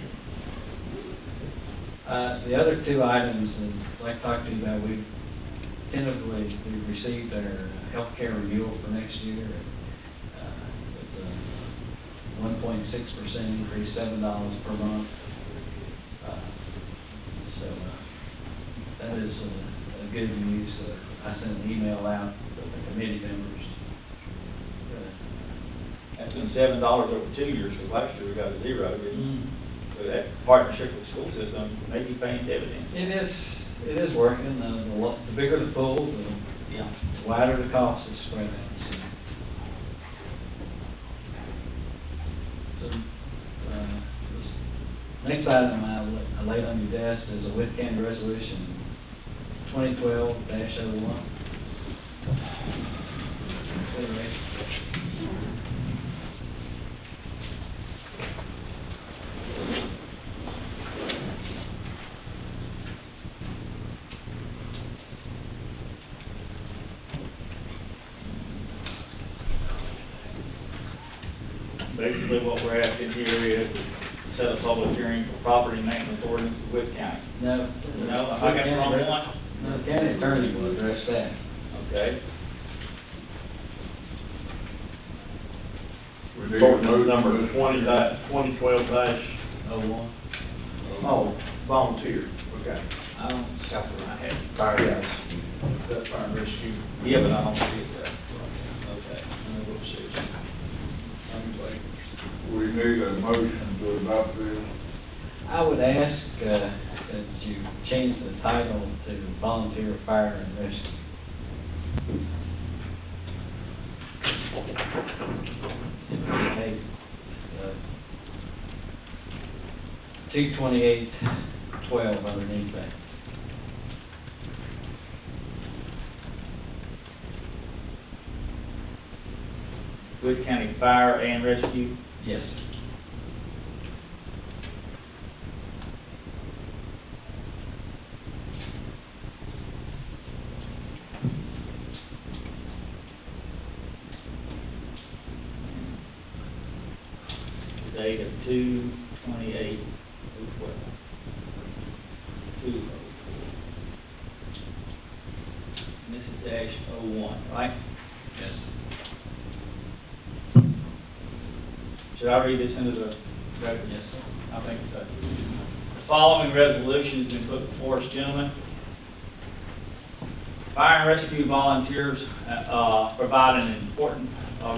The other two items, and like I talked to you about, we've received our healthcare renewal for next year. With a 1.6% increase, $7 per month. So that is a good news. I sent an email out to the committee members. That's been $7 over 2 years, because last year we got a zero, didn't we? So that partnership with the school system may be paying dividends. It is working. The bigger the pool, the wider the cost is spread out. So, this next item I laid on your desk is a With County Resolution 2012-01. Basically, what we're asking here is to set a public hearing for property maintenance ordinance in Wood County. No. No, I got the wrong one? No, the county attorney will address that. Okay. We need a Ordinance motion number to- 2012 dash. 01. Oh, volunteer, okay. I don't, I had, Fire Yeah. guys. That's fire and rescue. yeah, but I don't see it there. Okay, we'll see. Anyway, We need a motion to adopt this. I would ask that you change the title to Volunteer Fire and Rescue. Hey, 22812 underneath that. Wood County Fire and Rescue. Yes. Date of 2/28/12. 2/04. This is -01, right? Yes. Should I read this into the record? Yes, sir. I think so. The following resolution has been put before us, gentlemen. Fire and rescue volunteers provide an important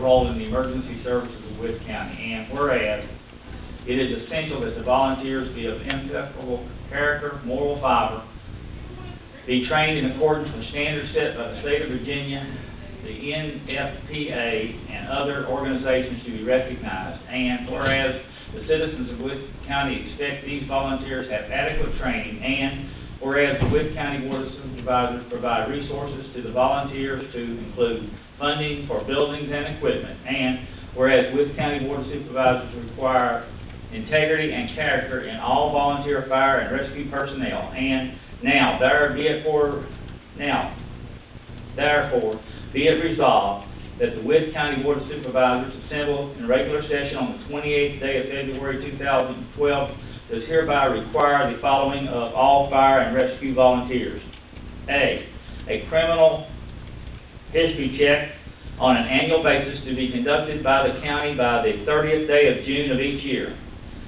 role in the emergency services of Wood County. And whereas it is essential that the volunteers be of impeccable character, moral fiber, be trained in accordance with standards set by the state of Virginia, the NFPA, and other organizations to be recognized. And whereas the citizens of Wood County expect these volunteers have adequate training, and whereas the Wood County Board of Supervisors provide resources to the volunteers to include funding for buildings and equipment, and whereas Wood County Board of Supervisors require integrity and character in all volunteer fire and rescue personnel, and therefore, be it resolved that the Wood County Board of Supervisors assembled in regular session on the 28th day of February 2012 does hereby require the following of all fire and rescue volunteers. A criminal history check on an annual basis to be conducted by the county by the 30th day of June of each year.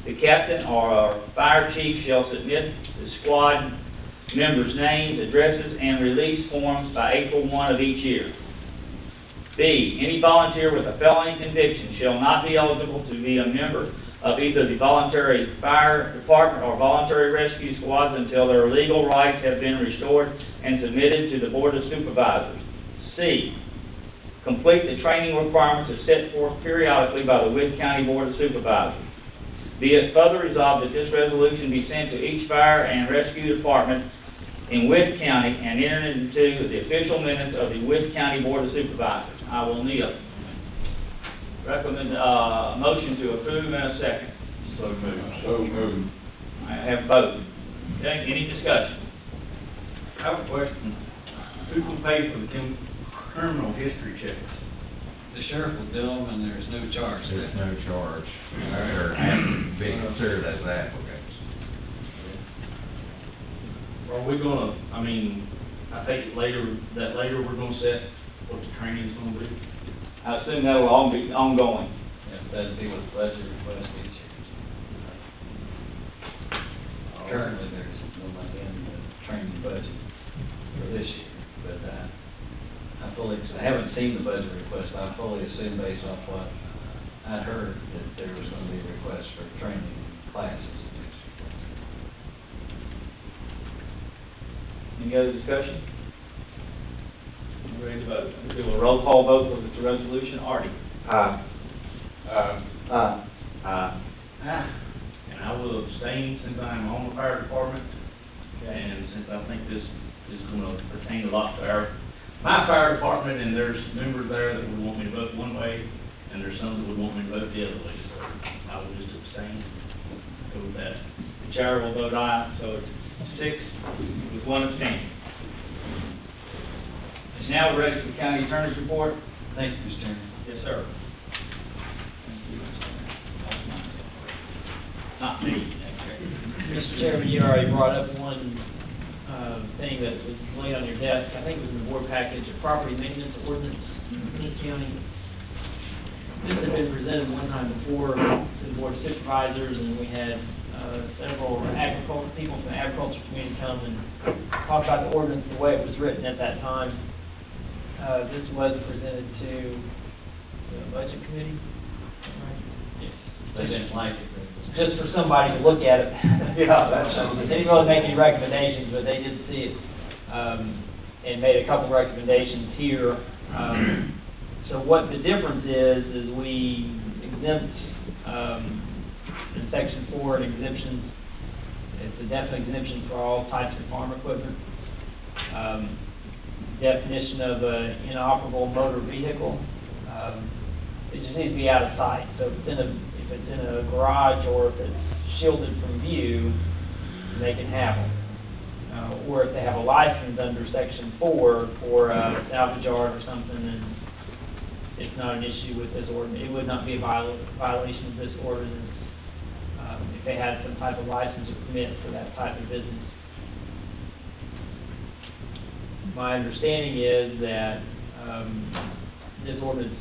The captain or fire chief shall submit the squad members' names, addresses, and release forms by April 1 of each year. B, any volunteer with a felony conviction shall not be eligible to be a member of either the voluntary fire department or voluntary rescue squads until their legal rights have been restored and submitted to the Board of Supervisors. C, complete the training requirements as set forth periodically by the Wood County Board of Supervisors. Be it further resolved that this resolution be sent to each fire and rescue department in Wood County and entered into the official minutes of the Wood County Board of Supervisors. I will need a motion to approve and a second. So moved. So moved. I have both. Okay, any discussion? I have a question. Who can pay for the criminal history checks? The sheriff will do them, and there's no charge. There's no charge, or have to be considered as applicants. Are we gonna, I mean, I think later we're gonna set what the training's gonna be? I assume that will all be ongoing. Yeah, that'd be with budget request each year. Currently, there's no money in the training budget for this year, but, I haven't seen the budget request. I fully assume based off what I heard that there was gonna be a request for training classes. Any other discussion? Ready to vote? Do a roll call vote for the resolution. Artie? Aye. And I will abstain since I'm on the fire department, and since I think this is gonna pertain a lot to my fire department, and there's members there that would want me to vote one way, and there's some that would want me to vote the other way, so I will just abstain, go with that. The chair will vote aye, so it's 6 with 1 abstention. It's now ready for the county attorney's report. Thank you, Mr. Chairman. Yes, sir. Not me. Mr. Chairman, you already brought up one thing that was laid on your desk. I think it was in the board package, a property maintenance ordinance in the county. This had been presented one time before to the board of supervisors, and we had several people from the agriculture community come and talk about the ordinance the way it was written at that time. This was presented to the budget committee, right? Yes. They didn't like it. Just for somebody to look at it. Yeah, that sounds. They didn't really make any recommendations, but they did see it, and made a couple recommendations here. So what the difference is we exempt, in section 4, an exemption, it's a definite exemption for all types of farm equipment. Definition of an inoperable motor vehicle, it just needs to be out of sight. So if it's in a garage or if it's shielded from view, they can have them. Or if they have a license under section 4 for a salvage yard or something, then it's not an issue with this ordinance. It would not be a violation of this ordinance if they had some type of license or permit for that type of business. My understanding is that this ordinance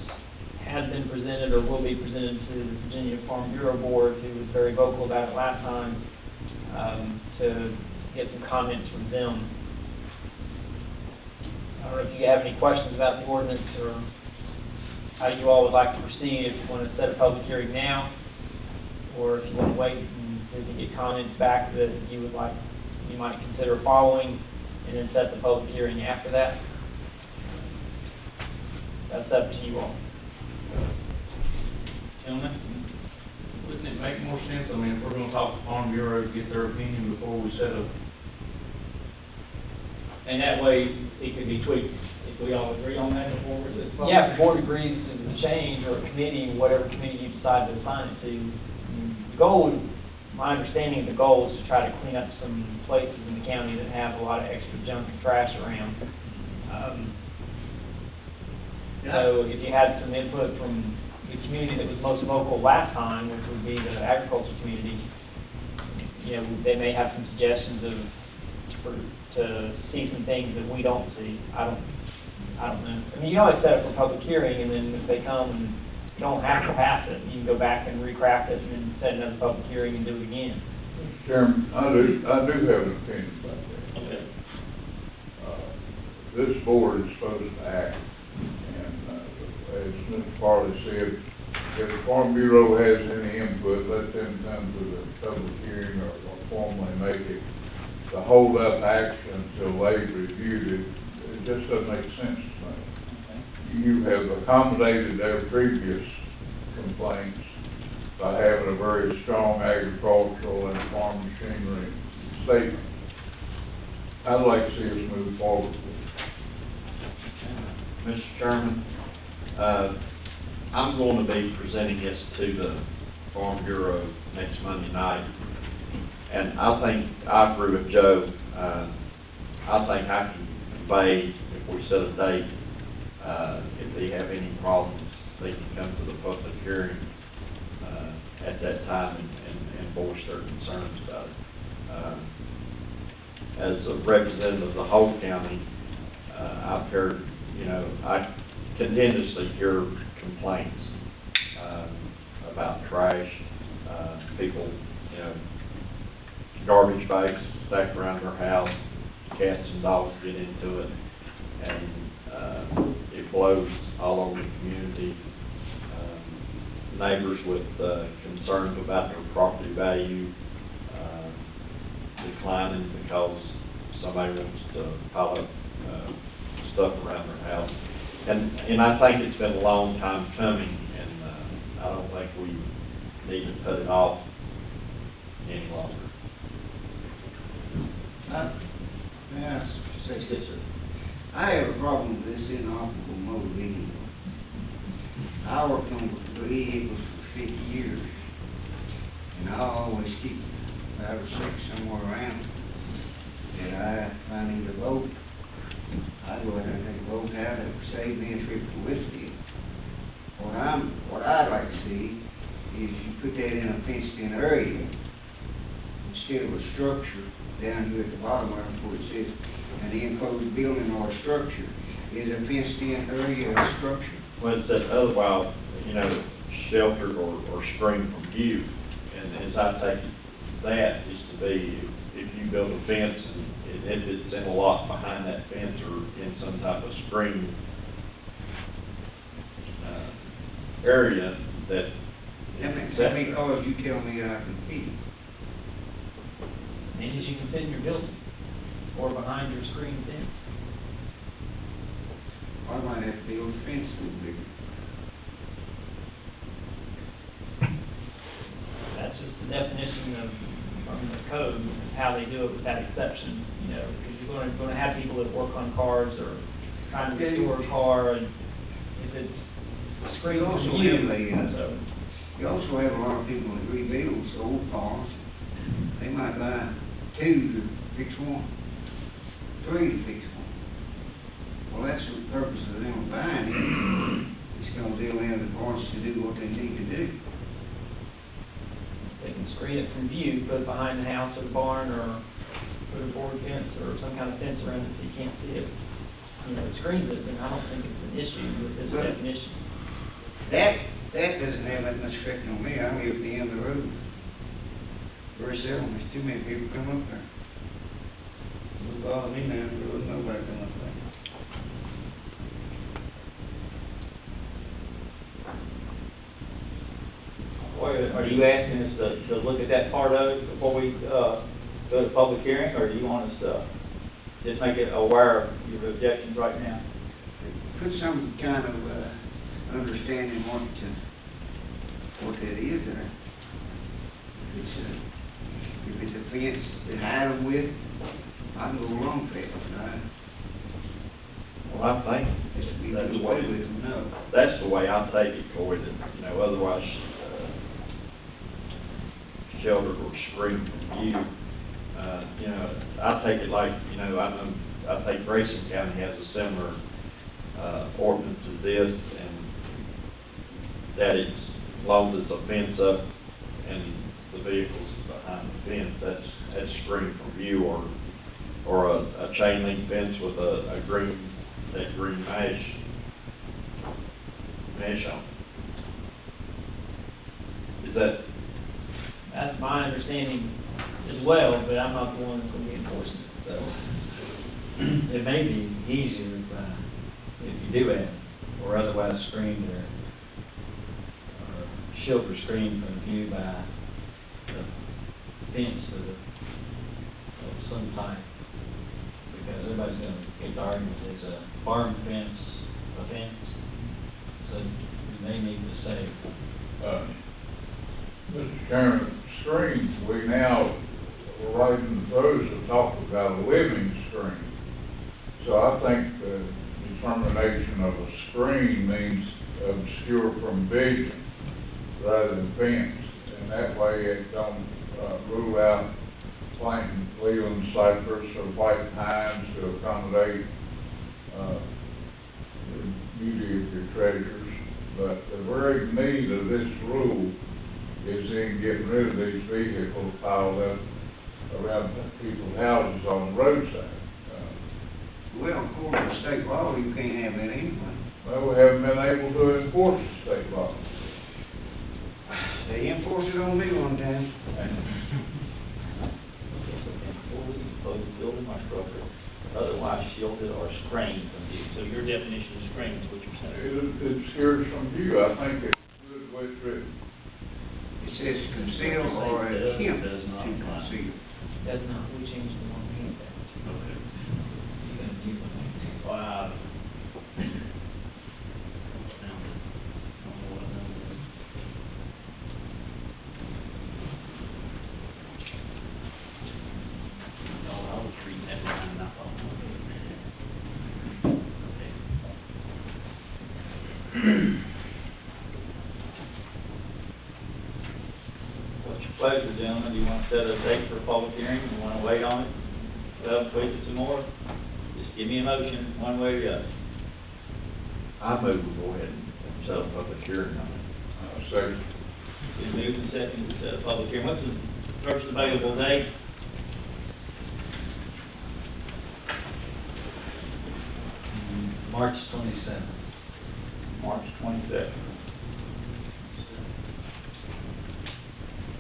has been presented or will be presented to the Virginia Farm Bureau Board, who was very vocal about it last time, to get some comments from them. I don't know if you have any questions about the ordinance or how you all would like to proceed, if you want to set a public hearing now, or if you want to wait and get comments back that you might consider following, and then set the public hearing after that. That's up to you all. Gentlemen? Wouldn't it make more sense, I mean, if we're gonna talk to Farm Bureau to get their opinion before we set up? And that way, it could be tweaked, if we all agree on that before we do it. Yeah, if the board agrees to the change, or a committee, whatever committee you decide to assign it to, the goal, my understanding of the goal is to try to clean up some places in the county that have a lot of extra junk and trash around. So if you had some input from the community that was most vocal last time, which would be the agriculture community, you know, they may have some suggestions to see some things that we don't see. I don't know. I mean, you always set it for public hearing, and then if they come and you don't have to pass it, you can go back and recraft it and then set another public hearing and do it again. Chairman, I do have an opinion about that. Okay. This board is supposed to act, and, as Mr. Farley said, if the Farm Bureau has any input, let them come to the public hearing or formally make it. To hold up action until they've reviewed it just doesn't make sense to me. Okay. You have accommodated their previous complaints by having a very strong agricultural and farm machinery statement. I'd like to see us move forward with it. Mr. Chairman, I'm going to be presenting this to the Farm Bureau next Monday night. And I think, I agree with Joe, I think I can convey, if we set a date, if they have any problems, they can come to the public hearing, at that time and voice their concerns about it. As a representative of the whole county, I've heard, I continuously hear complaints, about trash, people, garbage bags stacked around their house, cats and dogs get into it, and it blows all over the community. Neighbors with concerns about their property value declining because somebody wants to pile up stuff around their house. And I think it's been a long time coming, and I don't think we need to put it off any longer. Yeah, say this, sir. I have a problem with this inoperable motor vehicle. I worked on vehicles for 50 years, and I always keep 5 or 6 somewhere around that if I need a boat, I go ahead and take a boat out. It would save me a trip to Whiskey. What I'd like to see is you put that in a fenced-in area instead of a structure down here at the bottom where it says an enclosed building or a structure. Is a fenced-in area a structure? Well, it said otherwise, sheltered or screened from view. And as I take that is to be, if you build a fence and if it's in a lot behind that fence or in some type of screen area that. How many cars you tell me I can feed? Many as you can fit in your building, or behind your screen fence. I might have to build a fence a little bigger. That's just the definition of, from the code, how they do it with that exception, because you're going to have people that work on cars or trying to restore a car, and if it's screened from view. You also have a lot of people that rebuild old cars. They might buy 2 to fix one, 3 to fix one. Well, that's the purpose of them buying it. It's going to deal in the parts to do what they need to do. They can screen it from view, put it behind the house or the barn, or put a board fence or some kind of fence around it so you can't see it. It screens it, and I don't think it's an issue with this definition. That doesn't have that much effect on me. I live at the end of the road. Very seldom, there's too many people come up there. Don't bother me now, there was nobody come up there. Are you asking us to look at that part of it before we go to public hearing, or do you want us to just make it aware of your objections right now? Put some kind of understanding what that is there. If it's a fence to hide them with, I can go along with that. Well, I think that's the way, that's the way I take it, Corey, that, otherwise, sheltered or screened from view. I take it like, I think Grayson County has a similar, ordinance to this, and that it's, as long as it's a fence up and the vehicle's behind the fence, that's screened from view, or a chain link fence with a green mesh on it. Is that? That's my understanding as well, but I'm not the one that's going to be enforcing it, so. It may be easier if you do have, or otherwise screened or shelter screened from view by the fence of some type. Because everybody's going to get the argument it's a farm fence, so you may need to say. Mr. Chairman, screens, we now, right in the throes of talking about a living screen. So I think, as determination of a screen means obscure from vision rather than fenced. And that way it don't, rule out planting Leland cypress or white pines to accommodate, the beauty of your treasures. But the very need of this rule is in getting rid of these vehicles piled up around people's houses on the roadside. Well, according to state law, you can't have that anyway. Well, we haven't been able to enforce the state law. They enforced it on me one time. Close the building or structure, otherwise shielded or screened from view. So your definition of screen is what you're saying? It obscures from view. I think it's good the way it's written. It says conceal or attempt Does not to apply. conceal. That's not, we changed the one we had there. Okay. You got a new one. Wow. I was reading that line and I thought, What's your pleasure, gentlemen? Do you want to set a date for a public hearing? Do you want to wait on it? Tweak it some more? Just give me a motion, one way or the other. I move we go ahead and set a public hearing on it. Second. Been moved and seconded to set a public hearing. What's the first available date? March 27th. March 22nd.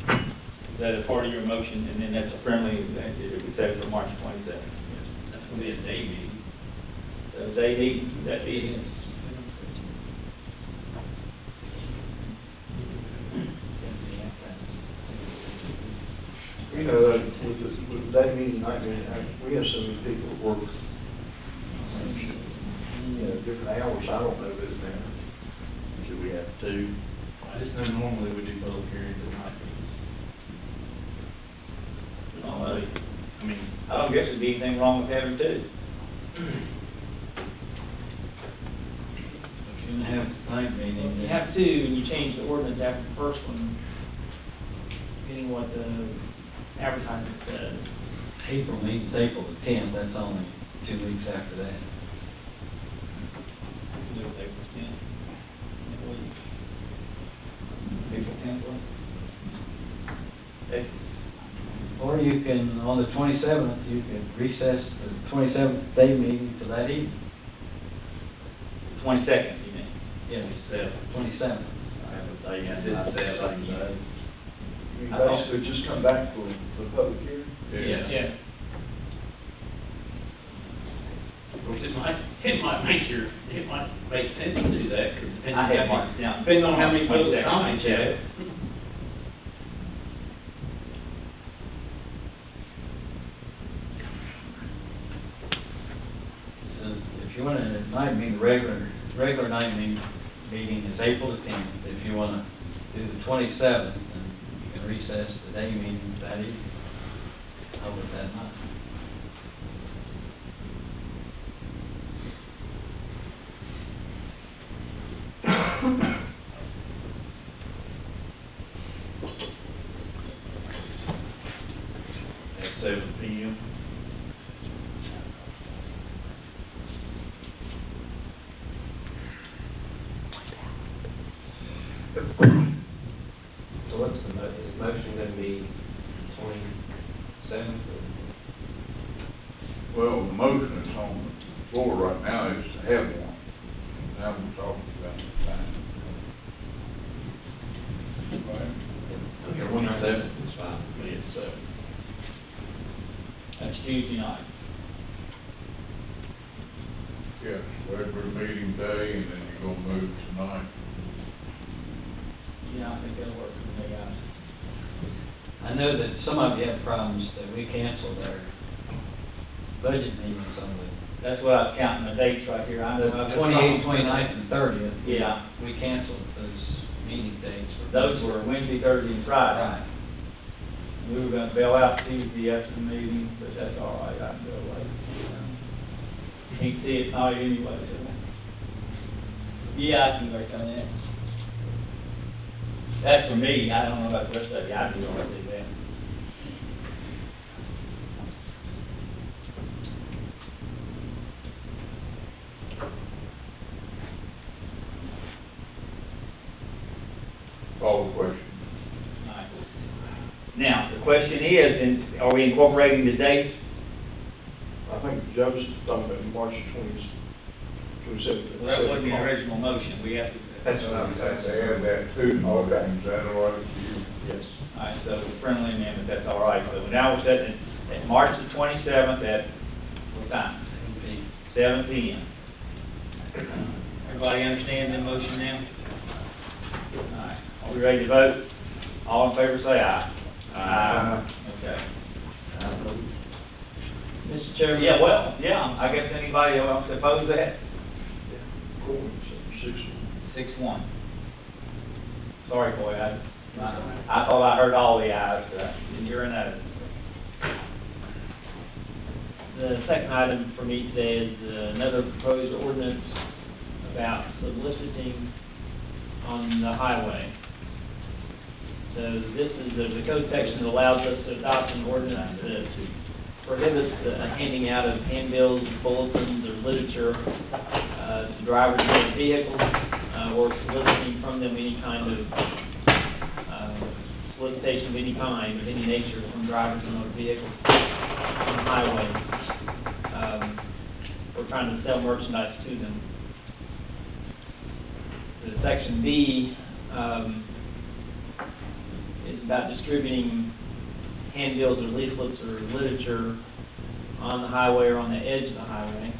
Is that a part of your motion, and then that's a friendly, that we set it for March 22nd? that's gonna be a day meeting. So they need, that be, You know, with that meeting, we have so many people that work, different hours, I don't know this now. Should we have two? I just know normally we do public hearings at night. I mean, I don't guess there'd be anything wrong with having two. If you have the night meeting. You have two, and you change the ordinance after the first one, getting what the advertisement says. April means April the 10th, that's only 2 weeks after that. Do it April 10th. April 10th, what? Or you can, on the 27th, you could recess the 27th day meeting to that evening. 22nd, you mean? Yeah, 27th. I have a day and It's night the same day. You basically just come back for the public hearing? Yeah. of course, it might make sense to do that, because depending I on have how marked many, down. depending on how many public 22nd, comments you have. So if you want to, night meeting, regular night meeting is April the 10th. If you want to do the 27th, then you can recess the day meeting that evening, over that night. At 7 p.m. So what's the is the motion gonna be 27th? Well, the motion that's on the floor right now is to have one. Now we're talking about the time. Right? Okay, 27th is fine, me at 7. That's Tuesday night. Yes, regular meeting day, and then you're gonna move tonight. Yeah, I think that'll work for me, guys. I know that some of you have problems that we canceled our budget meetings on That's what I was counting the dates right here. I the know. 28th, 29th, and 30th. Yeah. We canceled those meeting dates. Those were Wednesday, Thursday, and Friday. Right. We were gonna bail out Tuesday after the meeting, but that's all right, I can go away. Can't see it tonight anyway, so. Yeah, I can work on that. That's for me, I don't know about the rest of you, I'd be all right with that. Call the question. Alright. Now, the question is, are we incorporating the dates? I think Joe was talking about March 27th. Well, that wasn't the original motion, we have to. That's what I'm Have to saying. add that to the motion, is that all right with you? Yes. Alright, so friendly amendment, that's all right, so now we're setting it at March the 27th at, what time? 7 p.m. Everybody understand the motion now? Alright, are we ready to vote? All in favor say aye. Aye. Okay. Mr. Chairman? Yeah, well, yeah, I guess anybody else oppose that? 6-1. Sorry, boy, I thought I heard all the ayes, but I didn't hear an no. The second item for me today is another proposed ordinance about soliciting on the highway. So this is, there's a code section that allows us to adopt an ordinance that prohibits the handing out of handbills, bulletins, or literature to drivers of motor vehicles, or soliciting from them any kind of solicitation of any kind, of any nature, from drivers of motor vehicles on the highway. We're trying to sell merchandise to them. The section B is about distributing handbills or leaflets or literature on the highway or on the edge of the highway,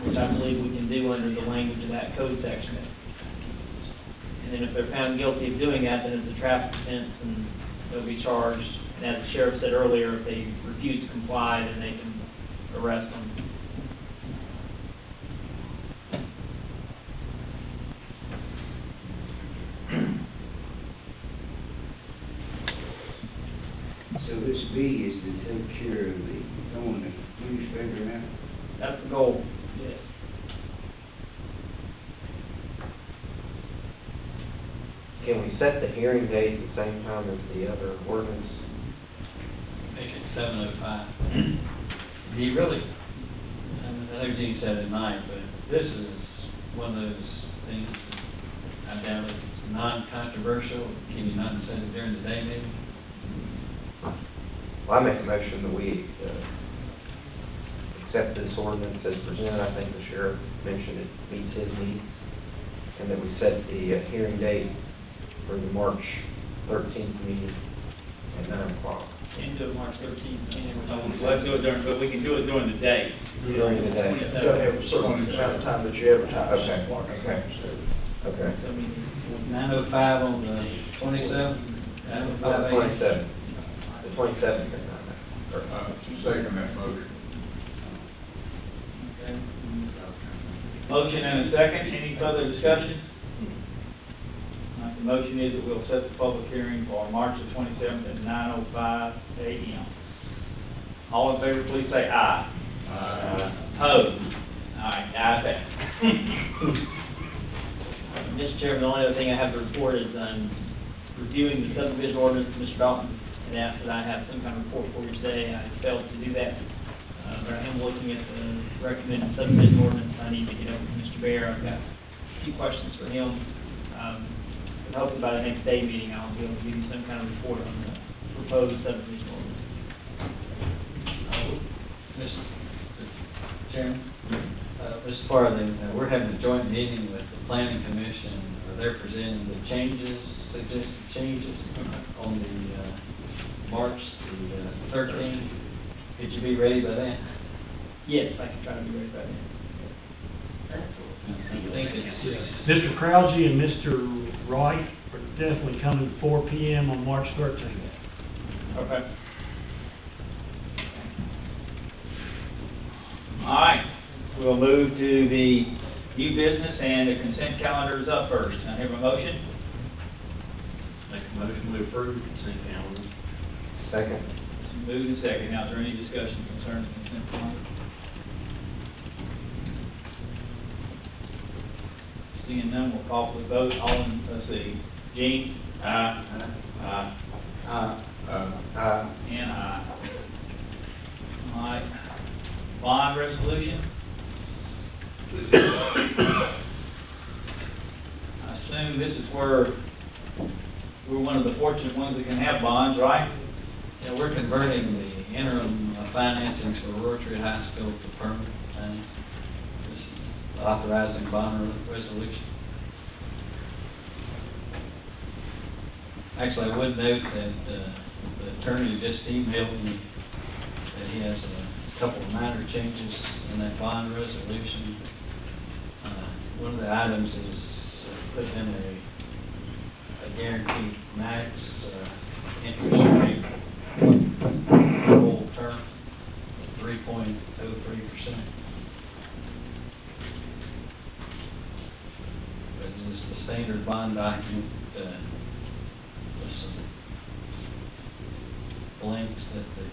which I believe we can do under the language of that code section. And then if they're found guilty of doing that, then it's a traffic offense and they'll be charged. And as the sheriff said earlier, if they refuse to comply, then they can arrest them. So this B is to take care of the, throwing the newspaper out? That's the goal. Yes. Can we set the hearing date at the same time as the other ordinance? Make it 7:05. Do you really, I know Gene said it might, but this is one of those things, that I doubt it's non-controversial. Can you not set it during the day maybe? Well, I make a motion that we accept this ordinance as presented. I think the sheriff mentioned it meets his needs. And that we set the hearing date for the March 13th meeting at 9 o'clock. Into March 13th. Let's do it during, but we can do it during the day. During the day. You gotta have a certain amount of time that you advertise. Okay, okay. Okay. So, I mean, 9:05 on the 27th? 9:05 a.m.? The 27th at 9. Second that motion. Okay. Motion and a second, any further discussion? The motion is that we'll set the public hearing for March the 27th at 9:05 a.m. All in favor, please say aye. Aye. Opposed? All right, ayes have it. Mr. Chairman, the only other thing I have to report is reviewing the subdivision ordinance. Mr. Dalton had asked that I have some kind of report for you today. I failed to do that. But I am looking at the recommended subdivision ordinance. I need to get over to Mr. Bear. I've got a few questions for him. But hopefully by the next day meeting, I'll be able to give you some kind of report on the proposed subdivision ordinance. Mr. Chairman, Mr. Farthing, we're having a joint meeting with the planning commission. They're presenting the changes, suggested changes on the March the 13th. Could you be ready by then? Yes, I can try to be ready by then. I think it's, Mr. Krause and Mr. Wright are definitely coming 4 p.m. on March 13th. Okay. All right, we'll move to the new business, and the consent calendar is up first. Can I have a motion? Make a motion to approve consent calendar. Second. Moved and second. Now, is there any discussion concerning the consent calendar? Seeing none, we'll call for the vote. All in, let's see, Gene? Aye. And aye. All right. Bond resolution? I assume this is where we're one of the fortunate ones that can have bonds, right? Yeah, we're converting the interim financing for Rotary High School to permanent thing. This is authorizing bond resolution. Actually, I would note that, the attorney just emailed me that he has a couple of minor changes in that bond resolution. One of the items is put in a guaranteed max, interest rate full term, 3.03%. But this is the standard bond document, with some blanks that the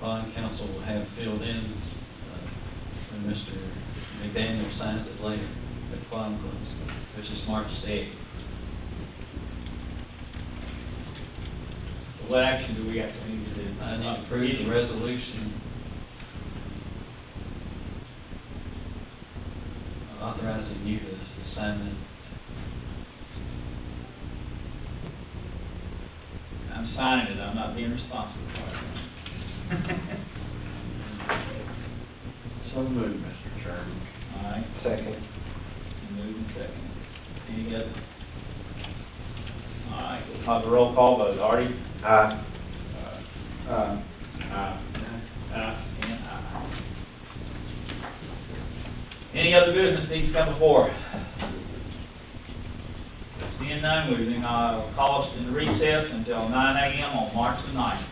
bond council will have filled in, when Mr. McDaniel signs it later at the bond close, which is March 8th. What action do we have to need to do? I need to approve the resolution authorizing you to sign it. I'm signing it, I'm not being responsible for it. So moved, Mr. Chairman. All right, Second. move and second. Any other? All right, we'll have a roll call vote. Artie? Aye. And aye. Any other business needs to come before? Seeing none, we're going to call us in recess until 9 a.m. on March the 9th.